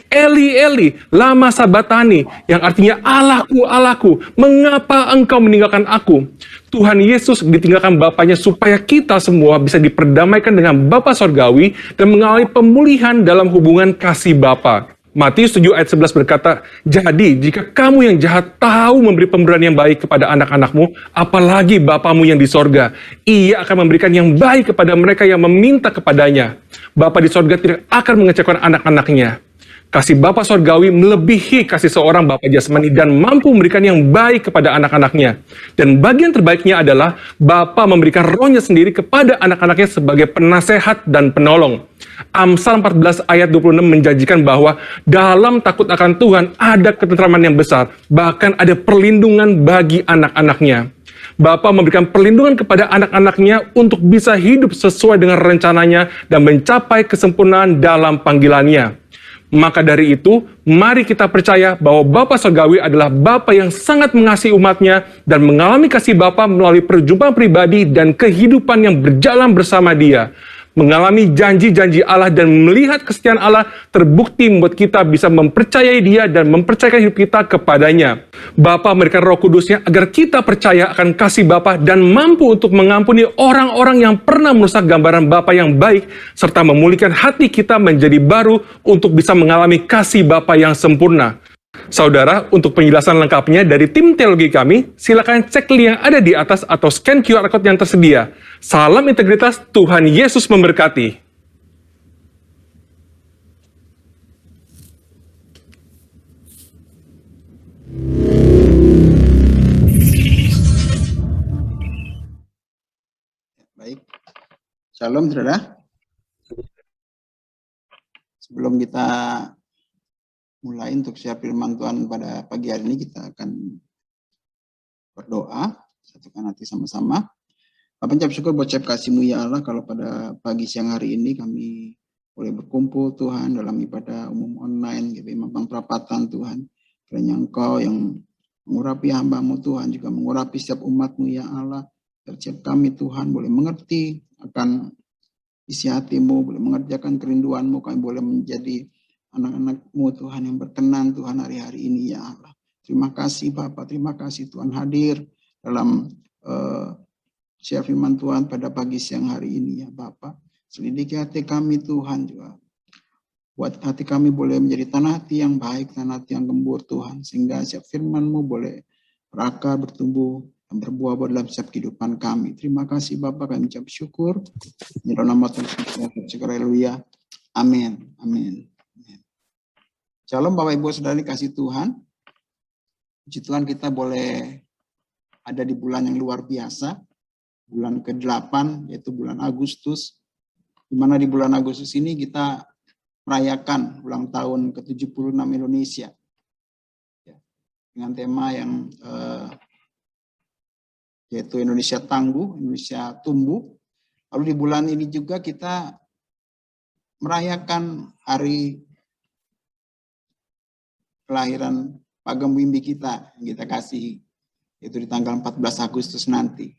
Eli, Eli, lama sabatani, yang artinya Allahku, Allahku, mengapa engkau meninggalkan aku? Tuhan Yesus ditinggalkan Bapaknya supaya kita semua bisa diperdamaikan dengan Bapa Sorgawi dan mengalami pemulihan dalam hubungan kasih Bapa. Matius 7 ayat 11 berkata, jadi jika kamu yang jahat tahu memberi pemberian yang baik kepada anak-anakmu, apalagi Bapamu yang di sorga, ia akan memberikan yang baik kepada mereka yang meminta kepadanya. Bapa di sorga tidak akan mengecewakan anak-anaknya. Kasih Bapa Sorgawi melebihi kasih seorang Bapa jasmani dan mampu memberikan yang baik kepada anak-anaknya. Dan bagian terbaiknya adalah Bapa memberikan rohnya sendiri kepada anak-anaknya sebagai penasehat dan penolong. Amsal 14 ayat 26 menjanjikan bahwa dalam takut akan Tuhan ada ketentraman yang besar, bahkan ada perlindungan bagi anak-anaknya. Bapa memberikan perlindungan kepada anak-anaknya untuk bisa hidup sesuai dengan rencananya dan mencapai kesempurnaan dalam panggilannya. Maka dari itu, mari kita percaya bahwa Bapa Sorgawi adalah Bapa yang sangat mengasihi umatnya dan mengalami kasih Bapa melalui perjumpaan pribadi dan kehidupan yang berjalan bersama Dia. Mengalami janji-janji Allah dan melihat kesetiaan Allah terbukti membuat kita bisa mempercayai Dia dan mempercayakan hidup kita kepadanya. Bapa memberikan Roh Kudusnya agar kita percaya akan kasih Bapa dan mampu untuk mengampuni orang-orang yang pernah merusak gambaran Bapa yang baik serta memulihkan hati kita menjadi baru untuk bisa mengalami kasih Bapa yang sempurna. Saudara, untuk penjelasan lengkapnya dari tim teologi kami, silakan cek link yang ada di atas atau scan QR Code yang tersedia. Salam integritas, Tuhan Yesus memberkati. Baik. Shalom, saudara. Sebelum kita mulai untuk share firman Tuhan pada pagi hari ini, kita akan berdoa, satukan hati sama-sama. Bapak ucap syukur buat kasih-Mu ya Allah, kalau pada pagi siang hari ini kami boleh berkumpul Tuhan dalam ibadah umum online, GBI Mampang Perapatan Tuhan. Kiranya Engkau yang mengurapi hamba-Mu Tuhan, juga mengurapi setiap umat-Mu ya Allah. Setiap kami Tuhan boleh mengerti akan isi hati-Mu, boleh mengerti akan kerinduan-Mu, kami boleh menjadi anak-anak-Mu Tuhan yang berkenan Tuhan hari-hari ini ya Allah. Terima kasih Bapak, terima kasih Tuhan hadir dalam share firman Tuhan pada pagi siang hari ini ya Bapak. Selidiki hati kami Tuhan juga. Buat hati kami boleh menjadi tanah hati yang baik, tanah hati yang gembur Tuhan. Sehingga setiap firman-Mu boleh berakar, bertumbuh, dan berbuah dalam setiap kehidupan kami. Terima kasih Bapak, kami ucap syukur. Di dalam nama Tuhan Yesus, haleluya. Amin. Amin. Shalom Bapak Ibu Saudara kasih Tuhan. Puji Tuhan kita boleh ada di bulan yang luar biasa. Bulan ke-8 yaitu bulan Agustus. Di mana di bulan Agustus ini kita merayakan ulang tahun ke-76 Indonesia. Dengan tema yang yaitu Indonesia Tangguh, Indonesia Tumbuh. Lalu di bulan ini juga kita merayakan hari kelahiran Pagem Wimbi kita yang kita kasih, itu di tanggal 14 Agustus nanti.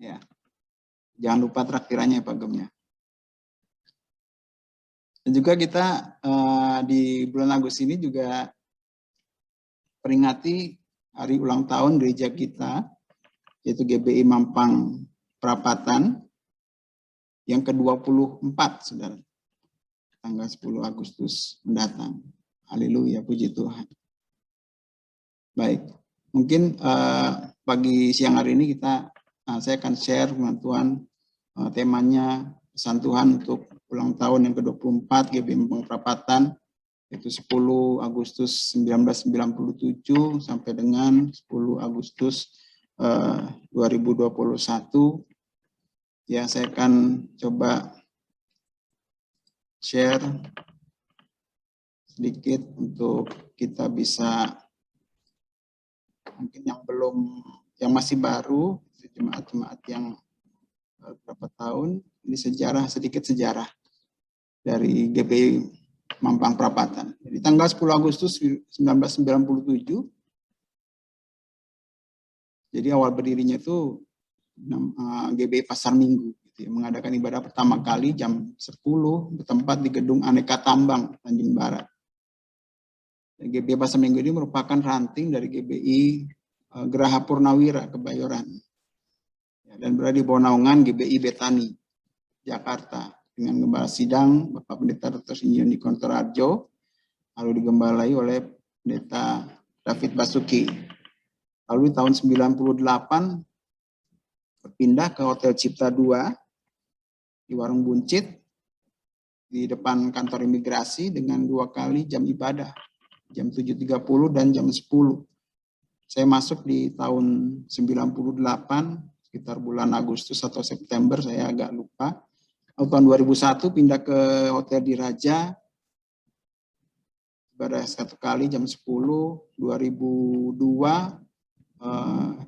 Ya, jangan lupa traktirannya Pagemnya. Dan juga kita di bulan Agustus ini juga peringati hari ulang tahun gereja kita, yaitu GBI Mampang Perapatan yang ke-24, saudara. Tanggal 10 Agustus mendatang. Haleluya, puji Tuhan. Baik, mungkin pagi siang hari ini saya akan share firman Tuhan, temanya pesan Tuhan untuk ulang tahun yang ke-24 GBI Mampang Perapatan, yaitu 10 Agustus 1997 sampai dengan 10 Agustus 2021. Ya, saya akan coba share sedikit untuk kita bisa, mungkin yang masih baru, jemaat-jemaat yang berapa tahun, ini sedikit sejarah dari GBI Mampang Perapatan. Jadi tanggal 10 Agustus 1997, jadi awal berdirinya itu GBI Pasar Minggu, gitu ya, mengadakan ibadah pertama kali jam 10 bertempat di Gedung Aneka Tambang Tanjung Barat. GBI Pasar Minggu ini merupakan ranting dari GBI Geraha Purnawira Kebayoran, dan berada di bawah naungan GBI Betani Jakarta dengan gembala sidang Bapak Pendeta Dr. Insinyur Nikontor Arjo, lalu digembalai oleh Pendeta David Basuki. Lalu di tahun 98 berpindah ke Hotel Cipta 2 di Warung Buncit di depan kantor imigrasi dengan 2 kali jam ibadah, jam 7.30 dan jam 10. Saya masuk di tahun 98, sekitar bulan Agustus atau September, saya agak lupa. Tahun 2001 pindah ke Hotel Diraja, ibadah 1 kali jam 10. 2002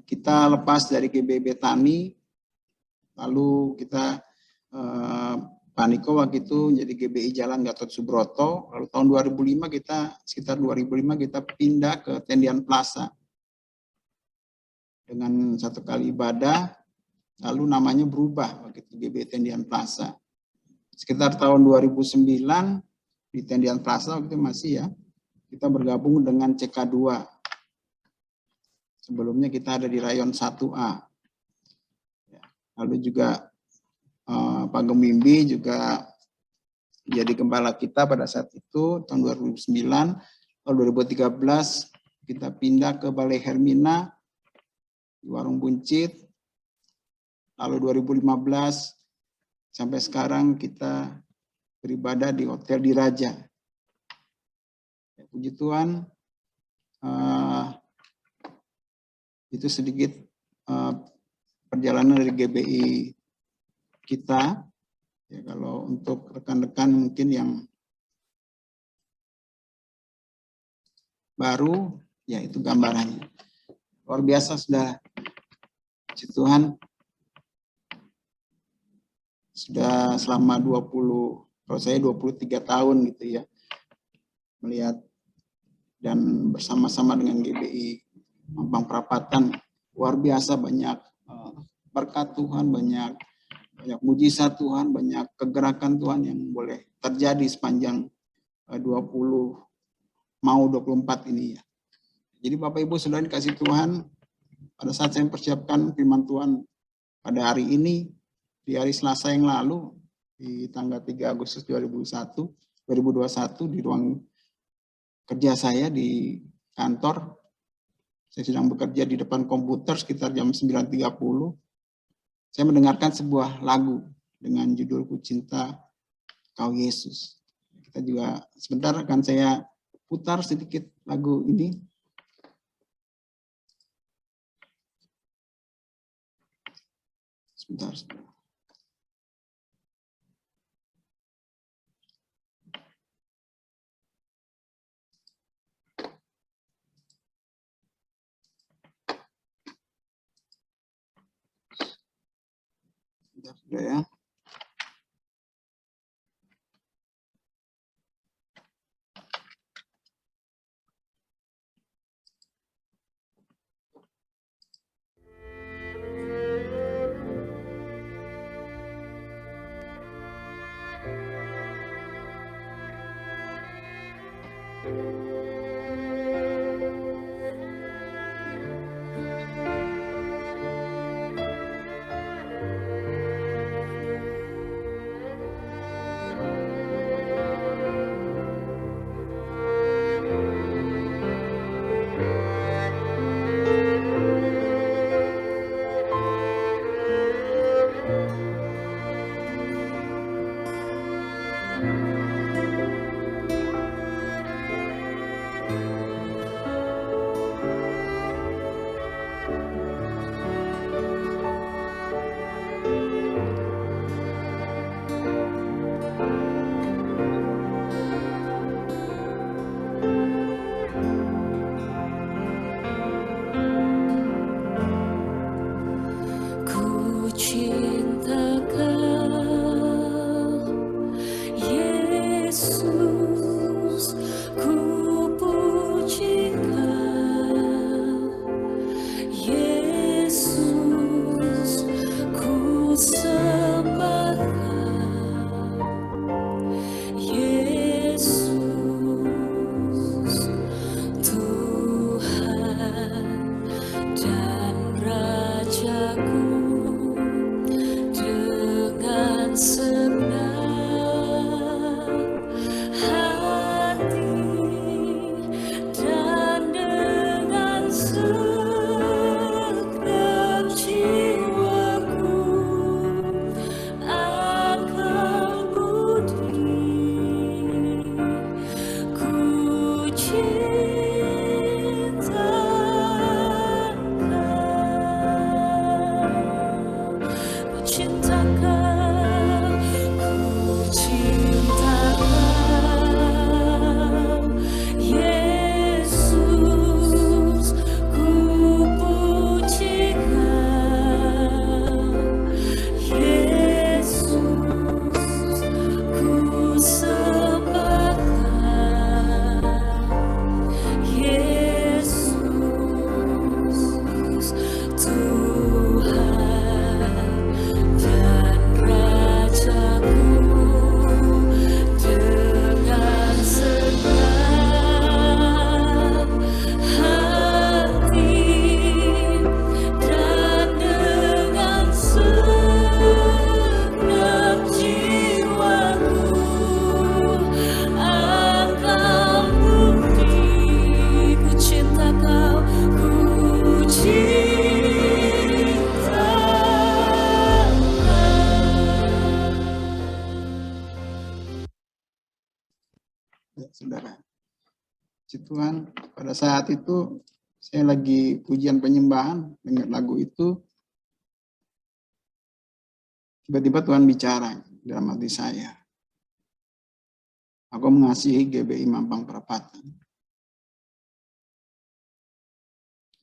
kita lepas dari GBI Betani, lalu kita Pak Niko waktu itu jadi GBI Jalan Gatot Subroto. Lalu tahun 2005 sekitar 2005 kita pindah ke Tendian Plaza dengan 1 kali ibadah, lalu namanya berubah waktu itu GBI Tendian Plaza. Sekitar tahun 2009 di Tendian Plaza waktu itu masih ya, kita bergabung dengan CK2. Sebelumnya kita ada di Rayon 1A. Lalu juga Pak Gemimbi juga jadi gembala kita pada saat itu tahun 2009. Tahun 2013 kita pindah ke Balai Hermina di Warung Buncit. Lalu 2015 sampai sekarang kita beribadah di Hotel Diraja. Ya, puji Tuhan, itu sedikit perjalanan dari GBI kita. Ya, kalau untuk rekan-rekan mungkin yang baru, ya itu gambarannya. Luar biasa sudah, puji Tuhan, sudah selama 23 tahun gitu ya, melihat dan bersama-sama dengan GBI Mampang Perapatan. Luar biasa banyak berkat Tuhan, banyak mujizat Tuhan, banyak kegerakan Tuhan yang boleh terjadi sepanjang 24 ini ya. Jadi Bapak Ibu Saudara dikasih Tuhan, pada saat saya mempersiapkan firman Tuhan pada hari ini, di hari Selasa yang lalu, di tanggal 3 Agustus 2021 di ruang kerja saya di kantor, saya sedang bekerja di depan komputer sekitar jam 9.30. Saya mendengarkan sebuah lagu dengan judul Ku Cinta Kau Yesus. Kita juga sebentar akan saya putar sedikit lagu ini. Sebentar. Sudah ya. saudara. Tuhan, pada saat itu saya lagi pujian penyembahan, dengar lagu itu, tiba-tiba Tuhan bicara dalam hati saya. Aku mengasihi GBI Mampang Perapatan.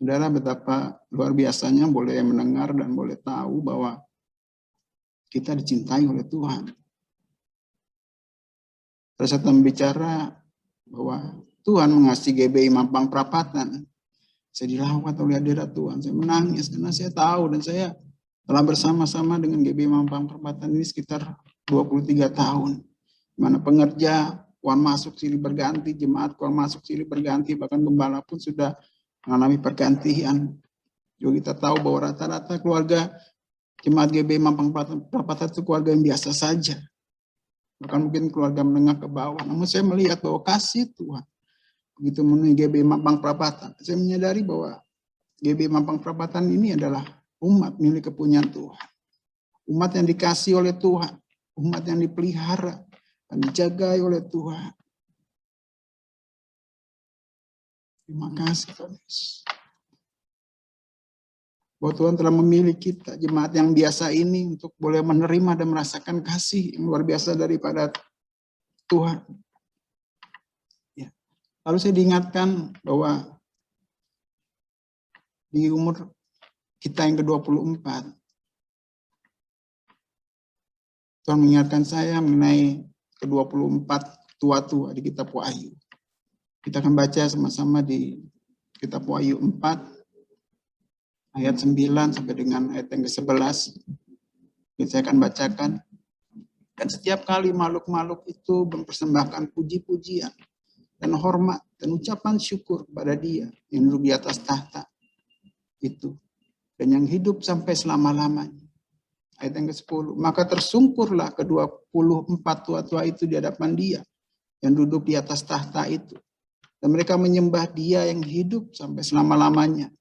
Saudara, betapa luar biasanya boleh mendengar dan boleh tahu bahwa kita dicintai oleh Tuhan. Pada saat bicara bahwa Tuhan mengasihi GBI Mampang Perapatan, saya dilawat oleh hadirat Tuhan. Saya menangis karena saya tahu dan saya telah bersama-sama dengan GBI Mampang Perapatan ini sekitar 23 tahun. Di mana pengerja Tuhan masuk silih berganti, jemaat Tuhan masuk silih berganti, bahkan gembala pun sudah mengalami pergantian. Juga kita tahu bahwa rata-rata keluarga jemaat GBI Mampang Perapatan itu keluarga yang biasa saja. Bahkan mungkin keluarga menengah ke bawah. Namun saya melihat bahwa kasih Tuhan begitu memenuhi GBI Mampang Perapatan. Saya menyadari bahwa GBI Mampang Perapatan ini adalah umat milik kepunyaan Tuhan. Umat yang dikasih oleh Tuhan. Umat yang dipelihara dan dijagai oleh Tuhan. Terima kasih Tuhan Yesus. Bahwa Tuhan telah memilih kita, jemaat yang biasa ini, untuk boleh menerima dan merasakan kasih yang luar biasa daripada Tuhan. Ya. Lalu saya diingatkan bahwa di umur kita yang ke-24, Tuhan mengingatkan saya mengenai ke-24 tua-tua di kitab Wahyu. Kita akan baca sama-sama di kitab Wahyu 4, ayat 9 sampai dengan ayat yang ke-11. Saya akan bacakan. Dan setiap kali makhluk-makhluk itu mempersembahkan puji-pujian dan hormat dan ucapan syukur kepada Dia yang duduk di atas tahta itu, dan yang hidup sampai selama-lamanya. Ayat yang ke-10. Maka tersungkurlah ke-24 tua-tua itu di hadapan Dia yang duduk di atas tahta itu. Dan mereka menyembah Dia yang hidup sampai selama-lamanya.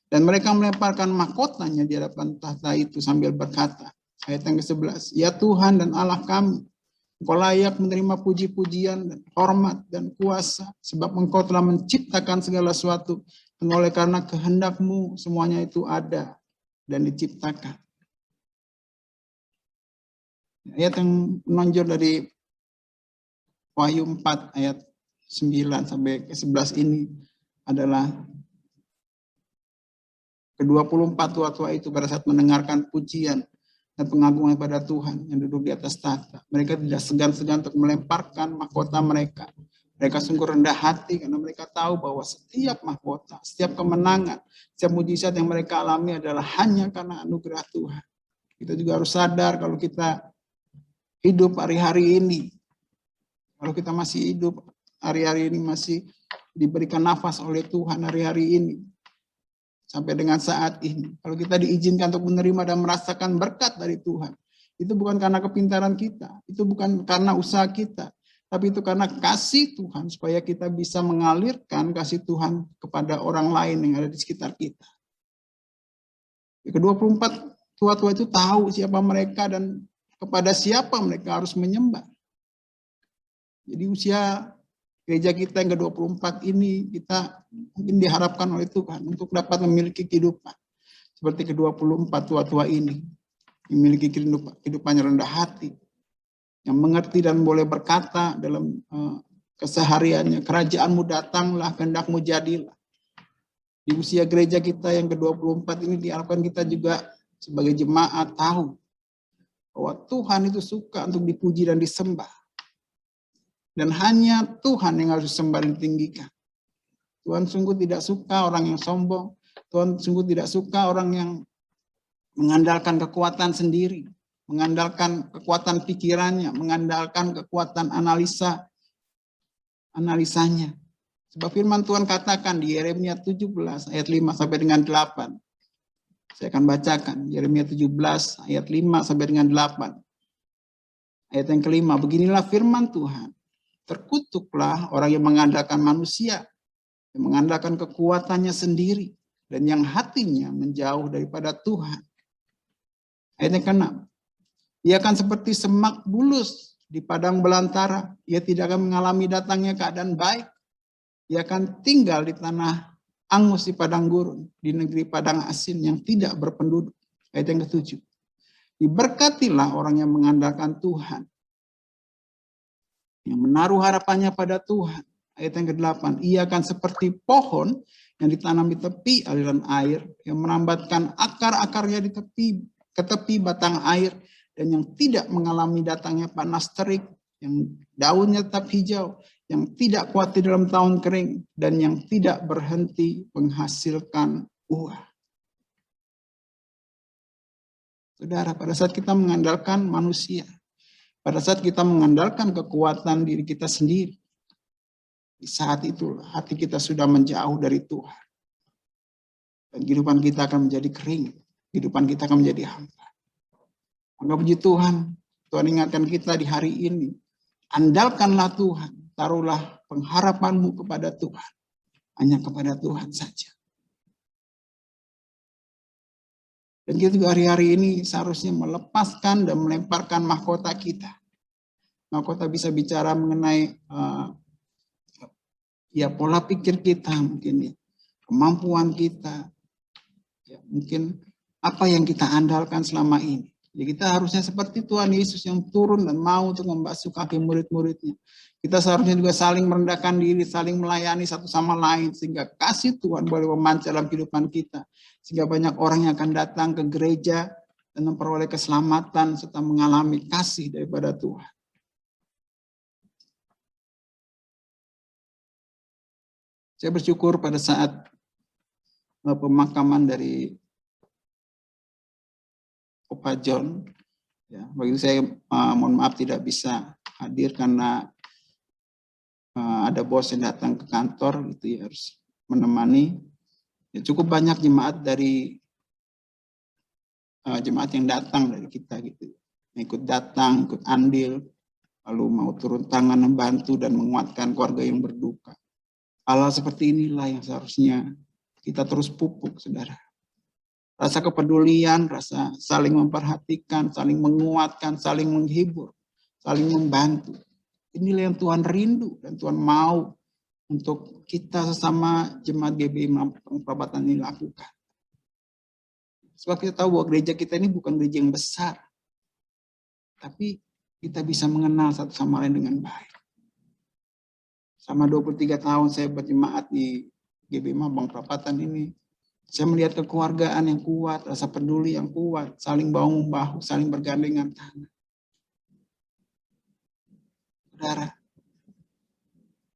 Dan mereka melemparkan mahkotanya di hadapan tahta itu sambil berkata, ayat yang ke-11, ya Tuhan dan Allah kami, Engkau layak menerima puji-pujian dan hormat dan kuasa, sebab Engkau telah menciptakan segala sesuatu, dan oleh karena kehendak-Mu semuanya itu ada dan diciptakan. Ayat yang menonjol dari Wahyu 4 ayat 9 sampai ke 11 ini adalah ke-24 tua-tua itu pada saat mendengarkan pujian dan pengagungan kepada Tuhan yang duduk di atas tahta. Mereka tidak segan-segan untuk melemparkan mahkota mereka. Mereka sungguh rendah hati karena mereka tahu bahwa setiap mahkota, setiap kemenangan, setiap mujizat yang mereka alami adalah hanya karena anugerah Tuhan. Kita juga harus sadar kalau kita hidup hari-hari ini, kalau kita masih hidup hari-hari ini, masih diberikan nafas oleh Tuhan hari-hari ini, sampai dengan saat ini, kalau kita diizinkan untuk menerima dan merasakan berkat dari Tuhan, itu bukan karena kepintaran kita, itu bukan karena usaha kita, tapi itu karena kasih Tuhan, supaya kita bisa mengalirkan kasih Tuhan kepada orang lain yang ada di sekitar kita. Ke-24 tua-tua itu tahu siapa mereka dan kepada siapa mereka harus menyembah. Jadi usia gereja kita yang ke-24 ini, kita mungkin diharapkan oleh Tuhan untuk dapat memiliki kehidupan seperti ke-24 tua-tua ini, memiliki kehidupan yang rendah hati, yang mengerti dan boleh berkata dalam kesehariannya, kerajaan-Mu datanglah, kehendak-Mu jadilah. Di usia gereja kita yang ke-24 ini diharapkan kita juga sebagai jemaat tahu bahwa Tuhan itu suka untuk dipuji dan disembah. Dan hanya Tuhan yang harus disembah dan ditinggikan. Tuhan sungguh tidak suka orang yang sombong. Tuhan sungguh tidak suka orang yang mengandalkan kekuatan sendiri, mengandalkan kekuatan pikirannya, mengandalkan kekuatan analisanya. Sebab firman Tuhan katakan di Yeremia 17 ayat 5 sampai dengan 8. Saya akan bacakan Yeremia 17 ayat 5 sampai dengan 8. Ayat yang kelima, beginilah firman Tuhan. Terkutuklah orang yang mengandalkan manusia, yang mengandalkan kekuatannya sendiri, dan yang hatinya menjauh daripada Tuhan. Ayat yang ke-6, ia akan seperti semak bulus di padang belantara. Ia tidak akan mengalami datangnya keadaan baik. Ia akan tinggal di tanah angus di padang gurun, di negeri padang asin yang tidak berpenduduk. Ayat yang ke-7. Diberkatilah orang yang mengandalkan Tuhan, yang menaruh harapannya pada Tuhan. Ayat yang ke-8. Ia akan seperti pohon yang ditanam di tepi aliran air, yang merambatkan akar-akarnya ke tepi batang air, dan yang tidak mengalami datangnya panas terik, yang daunnya tetap hijau, yang tidak khawatir dalam tahun kering, dan yang tidak berhenti menghasilkan buah. Saudara, pada saat kita mengandalkan manusia, pada saat kita mengandalkan kekuatan diri kita sendiri, di saat itu hati kita sudah menjauh dari Tuhan. Dan kehidupan kita akan menjadi kering, kehidupan kita akan menjadi hampa. Maka puji Tuhan, Tuhan ingatkan kita di hari ini, andalkanlah Tuhan, taruhlah pengharapanmu kepada Tuhan, hanya kepada Tuhan saja. Dan kita juga hari-hari ini seharusnya melepaskan dan melemparkan mahkota kita. Mahkota bisa bicara mengenai pola pikir kita, mungkin ya, kemampuan kita, ya, mungkin apa yang kita andalkan selama ini. Jadi kita harusnya seperti Tuhan Yesus yang turun dan mau untuk membasuh kaki murid-muridnya. Kita seharusnya juga saling merendahkan diri, saling melayani satu sama lain, sehingga kasih Tuhan boleh memancar dalam kehidupan kita. Sehingga banyak orang yang akan datang ke gereja dan memperoleh keselamatan serta mengalami kasih daripada Tuhan. Saya bersyukur pada saat pemakaman dari Opa John, ya, bagi saya mohon maaf tidak bisa hadir karena ada bos yang datang ke kantor, gitu ya, harus menemani. Ya, cukup banyak jemaat dari jemaat yang datang dari kita, gitu, ikut datang, ikut andil, lalu mau turun tangan membantu dan menguatkan keluarga yang berduka. Hal seperti inilah yang seharusnya kita terus pupuk, saudara. Rasa kepedulian, rasa saling memperhatikan, saling menguatkan, saling menghibur, saling membantu. Inilah yang Tuhan rindu dan Tuhan mau untuk kita sesama jemaat GBI Mampang Perapatan ini lakukan. Sebab kita tahu bahwa gereja kita ini bukan gereja yang besar, tapi kita bisa mengenal satu sama lain dengan baik. Selama 23 tahun saya berjemaat di GBI Mampang Perapatan ini, saya melihat kekeluargaan yang kuat, rasa peduli yang kuat, saling bahu-membahu, saling bergandengan tangan. Saudara,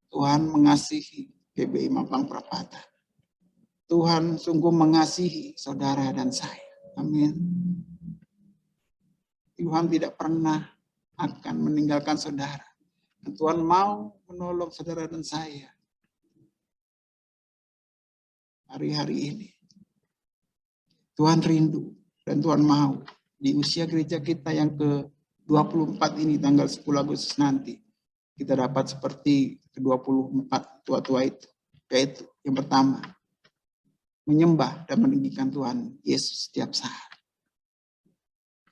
Tuhan mengasihi GBI Mampang Perapatan. Tuhan sungguh mengasihi saudara dan saya. Amin. Tuhan tidak pernah akan meninggalkan saudara. Dan Tuhan mau menolong saudara dan saya hari-hari ini. Tuhan rindu dan Tuhan mau di usia gereja kita yang ke-24 ini tanggal 10 Agustus nanti kita dapat seperti ke-24 tua-tua itu. Yaitu yang pertama, menyembah dan meninggikan Tuhan Yesus setiap saat.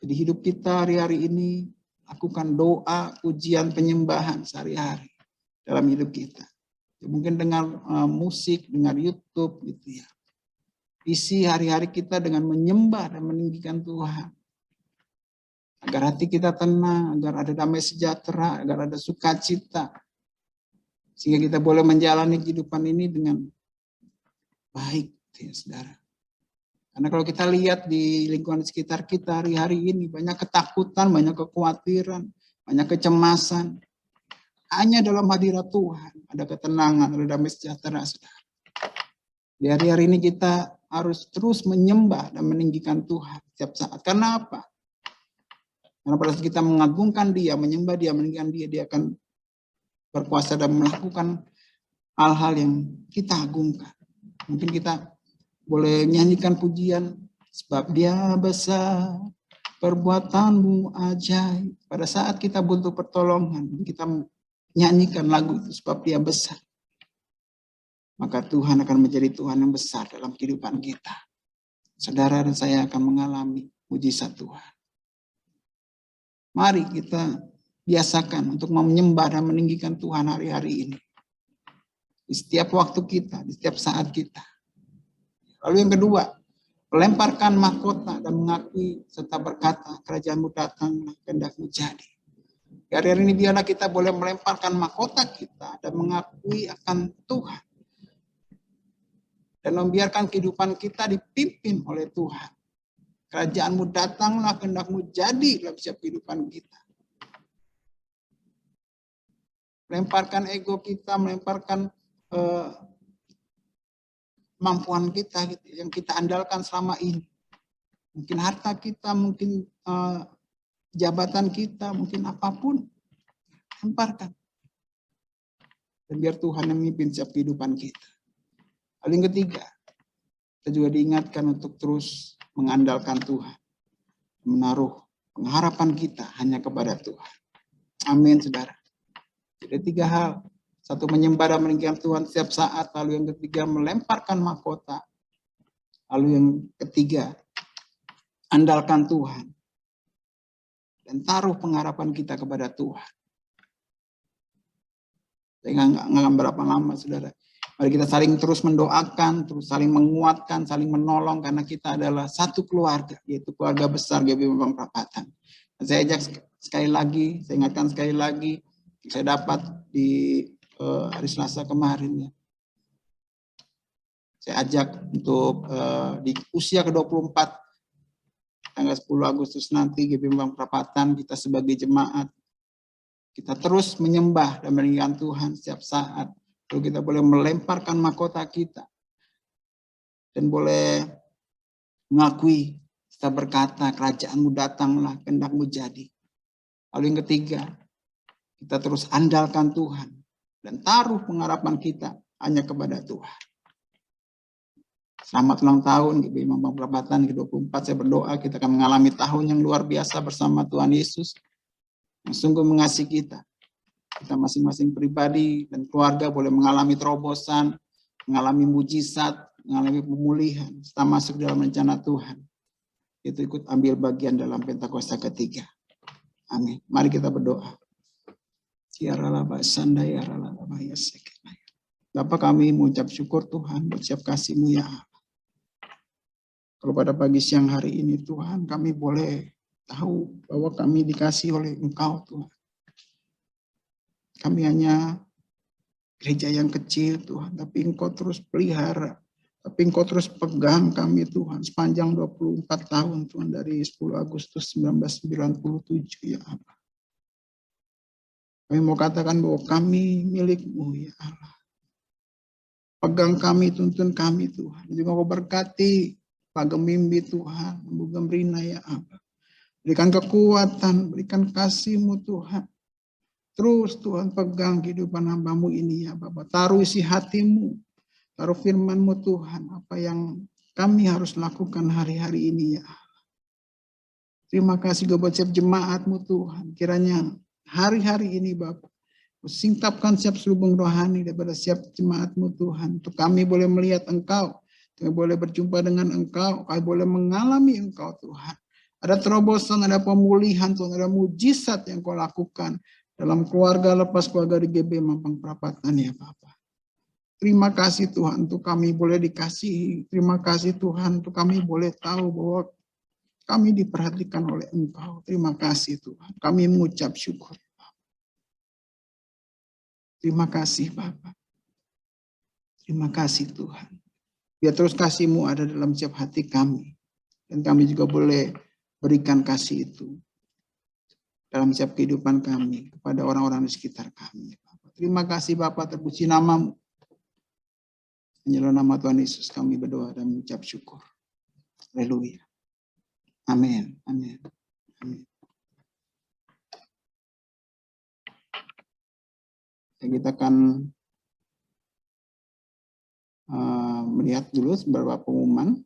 Jadi hidup kita hari-hari ini lakukan doa, pujian, penyembahan sehari-hari dalam hidup kita. Ya, mungkin dengar musik, dengar YouTube gitu ya. Isi hari-hari kita dengan menyembah dan meninggikan Tuhan. Agar hati kita tenang, agar ada damai sejahtera, agar ada sukacita. Sehingga kita boleh menjalani kehidupan ini dengan baik, ya saudara. Karena kalau kita lihat di lingkungan sekitar kita hari-hari ini, banyak ketakutan, banyak kekhawatiran, banyak kecemasan. Hanya dalam hadirat Tuhan, ada ketenangan, ada damai sejahtera, saudara. Di hari-hari ini kita harus terus menyembah dan meninggikan Tuhan setiap saat. Karena apa? Karena pada saat kita mengagungkan Dia, menyembah Dia, meninggikan Dia, Dia akan berkuasa dan melakukan hal-hal yang kita agungkan. Mungkin kita boleh nyanyikan pujian, sebab Dia besar, perbuatanmu ajaib. Pada saat kita butuh pertolongan, kita nyanyikan lagu itu, sebab Dia besar. Maka Tuhan akan menjadi Tuhan yang besar dalam kehidupan kita. Saudara dan saya akan mengalami mujizat Tuhan. Mari kita biasakan untuk menyembah dan meninggikan Tuhan hari-hari ini. Di setiap waktu kita, di setiap saat kita. Lalu yang kedua, melemparkan mahkota dan mengakui serta berkata, kerajaan-Mu datang, kehendak-Mu jadi. Hari-hari ini biarlah kita boleh melemparkan mahkota kita dan mengakui akan Tuhan. Dan membiarkan kehidupan kita dipimpin oleh Tuhan. Kerajaan-Mu datanglah, kehendak-Mu jadi dalam setiap kehidupan kita. Melemparkan ego kita, melemparkan kemampuan kita gitu, yang kita andalkan selama ini. Mungkin harta kita, mungkin jabatan kita, mungkin apapun. Lemparkan. Dan biar Tuhan yang memimpin setiap kehidupan kita. Lalu yang ketiga, kita juga diingatkan untuk terus mengandalkan Tuhan. Menaruh pengharapan kita hanya kepada Tuhan. Amin, saudara. Jadi 3 hal. 1, menyembah dan meninggikan Tuhan setiap saat. Lalu yang ketiga, melemparkan mahkota. Lalu yang ketiga, andalkan Tuhan. Dan taruh pengharapan kita kepada Tuhan. Saya nggak berapa lama, saudara. Mari kita saling terus mendoakan, terus saling menguatkan, saling menolong. Karena kita adalah satu keluarga, yaitu keluarga besar GBI Mampang Perapatan. Saya ajak sekali lagi, saya ingatkan sekali lagi, saya dapat di hari Selasa kemarin ya. Saya ajak untuk di usia ke-24 tanggal 10 Agustus nanti GBI Mampang Perapatan kita sebagai jemaat kita terus menyembah dan meninggikan Tuhan setiap saat. Lalu kita boleh melemparkan mahkota kita dan boleh mengakui serta berkata kerajaan-Mu datanglah, kehendak-Mu jadi. Lalu yang ketiga, kita terus andalkan Tuhan dan taruh pengharapan kita hanya kepada Tuhan. Selamat ulang tahun GBI Mampang Perapatan ke-24. Saya berdoa kita akan mengalami tahun yang luar biasa bersama Tuhan Yesus yang sungguh mengasihi kita. Kita masing-masing pribadi dan keluarga boleh mengalami terobosan, mengalami mujizat, mengalami pemulihan, serta masuk dalam rencana Tuhan. Itu ikut ambil bagian dalam Pentakosta ketiga. Amin. Mari kita berdoa. Bapa, kami mengucap syukur Tuhan buat setiap kasih-Mu ya Allah. Kalau pada pagi siang hari ini Tuhan, kami boleh tahu bahwa kami dikasih oleh Engkau Tuhan. Kami hanya gereja yang kecil Tuhan, tapi Engkau terus pelihara. Tapi Engkau terus pegang kami Tuhan sepanjang 24 tahun Tuhan, dari 10 Agustus 1997 ya Allah. Kami mau katakan bahwa kami milik-Mu ya Allah. Pegang kami, tuntun kami Tuhan. Juga Kau berkati Pak Gemimbi Tuhan, Bu Gemrina ya Allah. Berikan kekuatan, berikan kasih-Mu Tuhan. Terus Tuhan pegang kehidupan hamba-Mu ini ya Bapak. Taruh isi hati-Mu, taruh firman-Mu Tuhan. Apa yang kami harus lakukan hari-hari ini ya Allah. Terima kasih buat setiap jemaat-Mu Tuhan. Kiranya hari-hari ini Bapak, singkapkan setiap selubung rohani daripada setiap jemaat-Mu Tuhan. Untuk kami boleh melihat Engkau, kami boleh berjumpa dengan Engkau, kami boleh mengalami Engkau Tuhan. Ada terobosan, ada pemulihan Tuhan, ada mujizat yang Kau lakukan dalam keluarga lepas keluarga di GBI Mampang Perapatan ya Bapak. Terima kasih Tuhan untuk kami boleh dikasihi. Terima kasih Tuhan untuk kami boleh tahu bahwa kami diperhatikan oleh Engkau. Terima kasih Tuhan. Kami mengucap syukur. Terima kasih Bapak. Terima kasih Tuhan. Biar terus kasih-Mu ada dalam setiap hati kami. Dan kami juga boleh berikan kasih itu dalam setiap kehidupan kami kepada orang-orang di sekitar kami. Terima kasih Bapak, terpuji nama-Mu. Hanya nama Tuhan Yesus kami berdoa dan mengucap syukur. Haleluya. Amin. Amin. Amin. Kita akan melihat dulu beberapa pengumuman.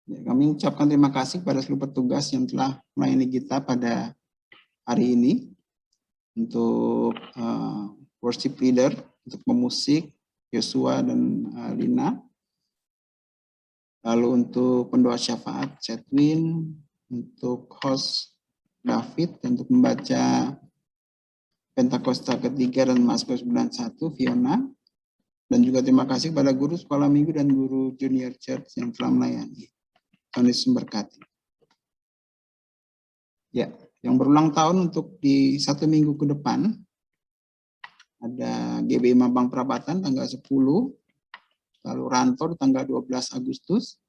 Ya, kami ucapkan terima kasih kepada seluruh petugas yang telah melayani kita pada hari ini. Untuk worship leader, untuk pemusik, Yosua dan Lina. Lalu untuk pendoa syafaat Cetwin, untuk host David, untuk membaca Pentakosta ketiga dan Mazmur 91 Fiona, dan juga terima kasih kepada guru sekolah minggu dan guru junior church yang telah melayani. Tuhan Yesus memberkati. Ya, yang berulang tahun untuk di 1 minggu ke depan ada GBI Mampang Perapatan tanggal 10, lalu Rantor tanggal 12 Agustus,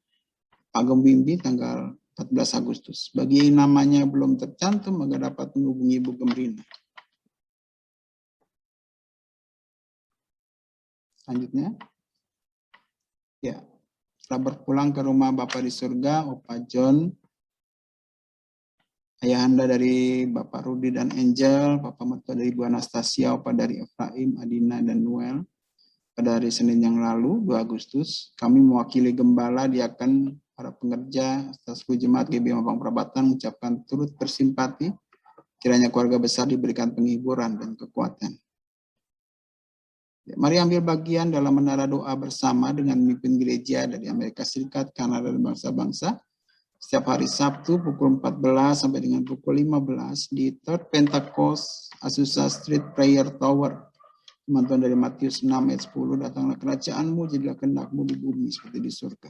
Pagem Bimbi tanggal 14 Agustus. Bagi yang namanya belum tercantum, maka dapat menghubungi Ibu Gemrina. Selanjutnya, ya, setelah berpulang ke rumah Bapa di surga, Opa John, ayahanda dari Bapak Rudi dan Angel, Papa mertua dari Bu Anastasia, Opa dari Efraim, Adina, dan Noel. Pada hari Senin yang lalu, 2 Agustus, kami mewakili gembala, diakan, para pengerja, serta seluruh jemaat GBI Mampang Perapatan mengucapkan turut bersimpati, kiranya keluarga besar diberikan penghiburan dan kekuatan. Ya, mari ambil bagian dalam menara doa bersama dengan pemimpin gereja dari Amerika Serikat, Kanada, dan bangsa-bangsa setiap hari Sabtu pukul 14 sampai dengan pukul 15 di Third Pentecost Azusa Street Prayer Tower. Teman-teman dari Matius 6 ayat 10, datanglah kerajaanmu, jadilah kehendakmu di bumi seperti di surga.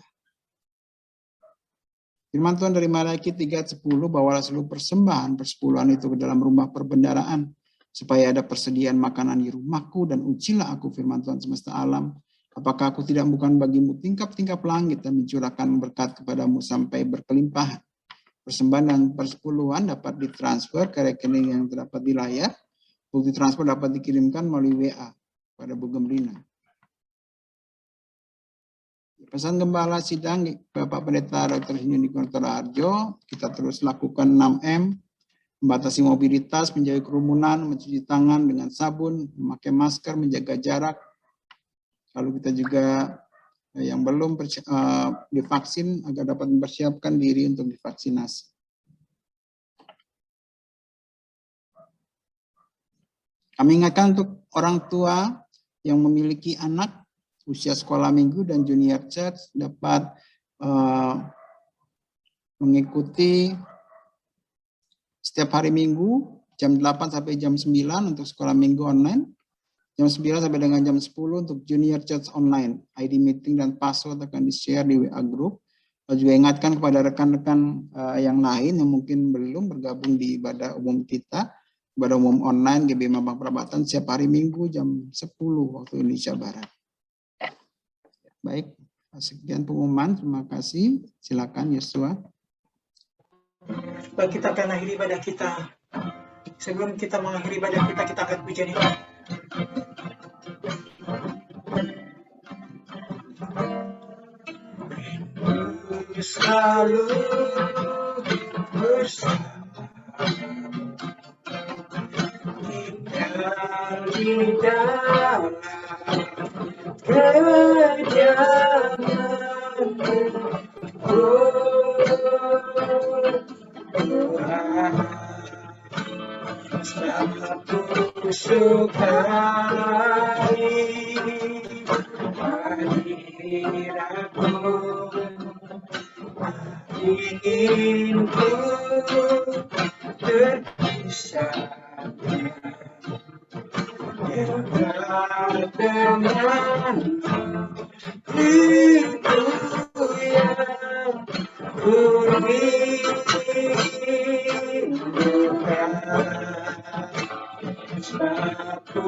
Firman Tuhan dari Malaki 3:10, bawalah seluruh persembahan persepuluhan itu ke dalam rumah perbendaharaan, supaya ada persediaan makanan di rumahku, dan ujilah aku, firman Tuhan semesta alam, apakah aku tidak bukan bagimu tingkap-tingkap langit dan mencurahkan berkat kepadamu sampai berkelimpahan. Persembahan dan persepuluhan dapat ditransfer ke rekening yang terdapat di layar. Bukti transfer dapat dikirimkan melalui WA pada Bu Gemrina. Pesan Gembala Sidang Bapak Pendeta Dr. Yuni Harjo, kita terus lakukan 6M, membatasi mobilitas, menjauhi kerumunan, mencuci tangan dengan sabun, memakai masker, menjaga jarak. Lalu kita juga yang belum divaksin agar dapat mempersiapkan diri untuk divaksinasi. Kami ingatkan untuk orang tua yang memiliki anak usia sekolah minggu dan junior church dapat mengikuti setiap hari Minggu jam 8 sampai jam 9 untuk sekolah minggu online, jam 9 sampai dengan jam 10 untuk junior church online. ID meeting dan password akan di-share di WA group. Lalu juga ingatkan kepada rekan-rekan yang lain yang mungkin belum bergabung di ibadah umum kita, ibadah umum online GBI Mampang Perapatan setiap hari Minggu jam 10 waktu Indonesia Barat. Baik, sekian pengumuman. Terima kasih. Silakan Yosua. Baik, kita akan akhiri ibadah kita. Sebelum kita mengakhiri ibadah kita akan pujian ini. Selalu bersama di dalam kerajaan-Mu, Tuhan, satu sukai hadiratmu, ingin ku terpisah dengan itu yang ku rindukan, satu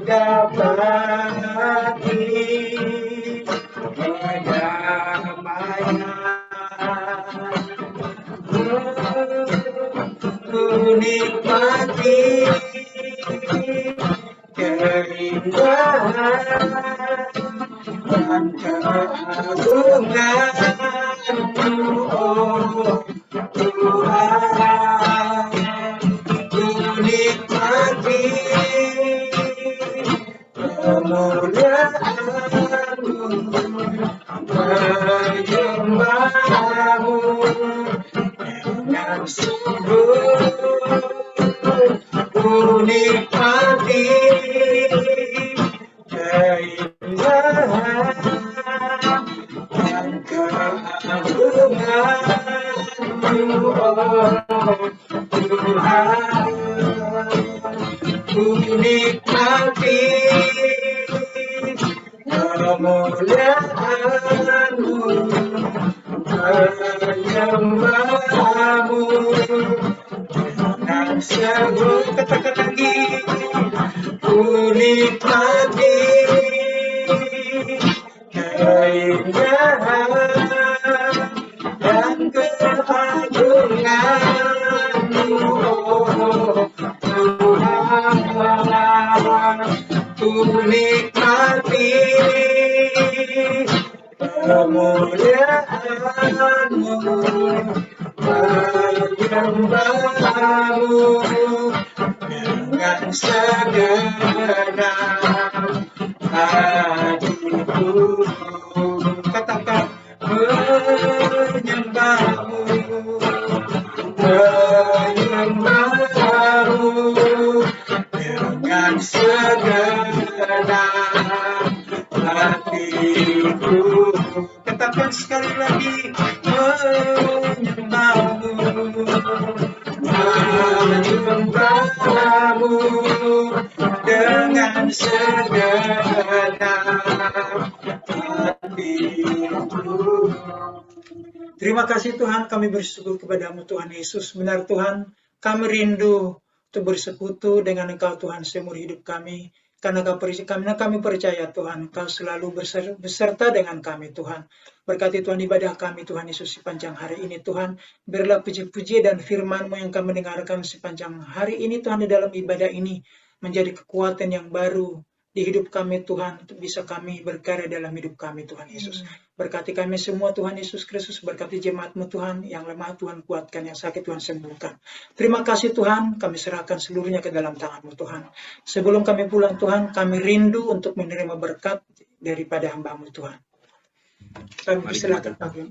dapati kedamaian, ku nikmati keindahan dan keagungan-Mu, oh Tuhan, ku nikmati kemuliaan-Mu, menyembah-Mu dengan sungguh, ku nikmati keindahan dan keagungan-Mu, oh Tuhan. Ku nikmati kemuliaan-Mu, menyembah-Mu dengan segala, katakan lagi, ku nikmati keindahan dan keagungan-Mu, oh Tuhan. Ku nikmati kemuliaan-Mu, menyembah-Mu dengan segenap hatiku. Katakan menyembah-Mu, menyembah-Mu dengan segenap hatiku. Katakan sekali lagi, menyembah-Mu, menyembah-Mu dengan segenap hatiku. Terima kasih Tuhan, kami bersyukur kepada-Mu Tuhan Yesus. Benar Tuhan, kami rindu untuk bersekutu dengan Engkau Tuhan seumur hidup kami. Karena kami percaya Tuhan, Engkau selalu beserta dengan kami Tuhan. Berkati Tuhan ibadah kami Tuhan Yesus sepanjang hari ini Tuhan. Biarlah puji-puji dan firman-Mu yang kami dengarkan sepanjang hari ini Tuhan, di dalam ibadah ini menjadi kekuatan yang baru di hidup kami Tuhan, untuk bisa kami berkarya dalam hidup kami Tuhan Yesus. Berkati kami semua Tuhan Yesus Kristus, berkati jemaat-Mu Tuhan, yang lemah Tuhan kuatkan, yang sakit Tuhan sembuhkan. Terima kasih Tuhan, kami serahkan seluruhnya ke dalam tangan-Mu Tuhan. Sebelum kami pulang Tuhan, kami rindu untuk menerima berkat daripada hamba-Mu Tuhan. Kami silakan Pak.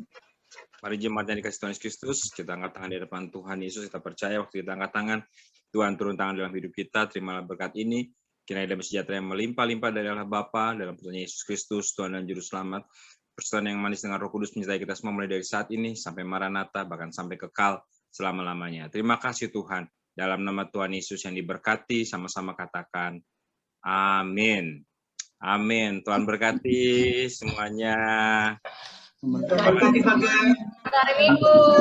Mari jemaat yang dikasih Tuhan Yesus Kristus, kita angkat tangan di depan Tuhan Yesus. Kita percaya waktu kita angkat tangan, Tuhan turun tangan dalam hidup kita. Terimalah berkat ini. Kiranya damai sejahtera yang melimpah-limpah dari Allah Bapa, dalam putranya Yesus Kristus, Tuhan dan Juru Selamat. Persekutuan yang manis dengan Roh Kudus menyertai kita semua mulai dari saat ini sampai Maranatha, bahkan sampai kekal selama-lamanya. Terima kasih Tuhan. Dalam nama Tuhan Yesus yang diberkati, sama-sama katakan amin. Amin. Tuhan berkati semuanya. Berkati Pak. Hari Minggu.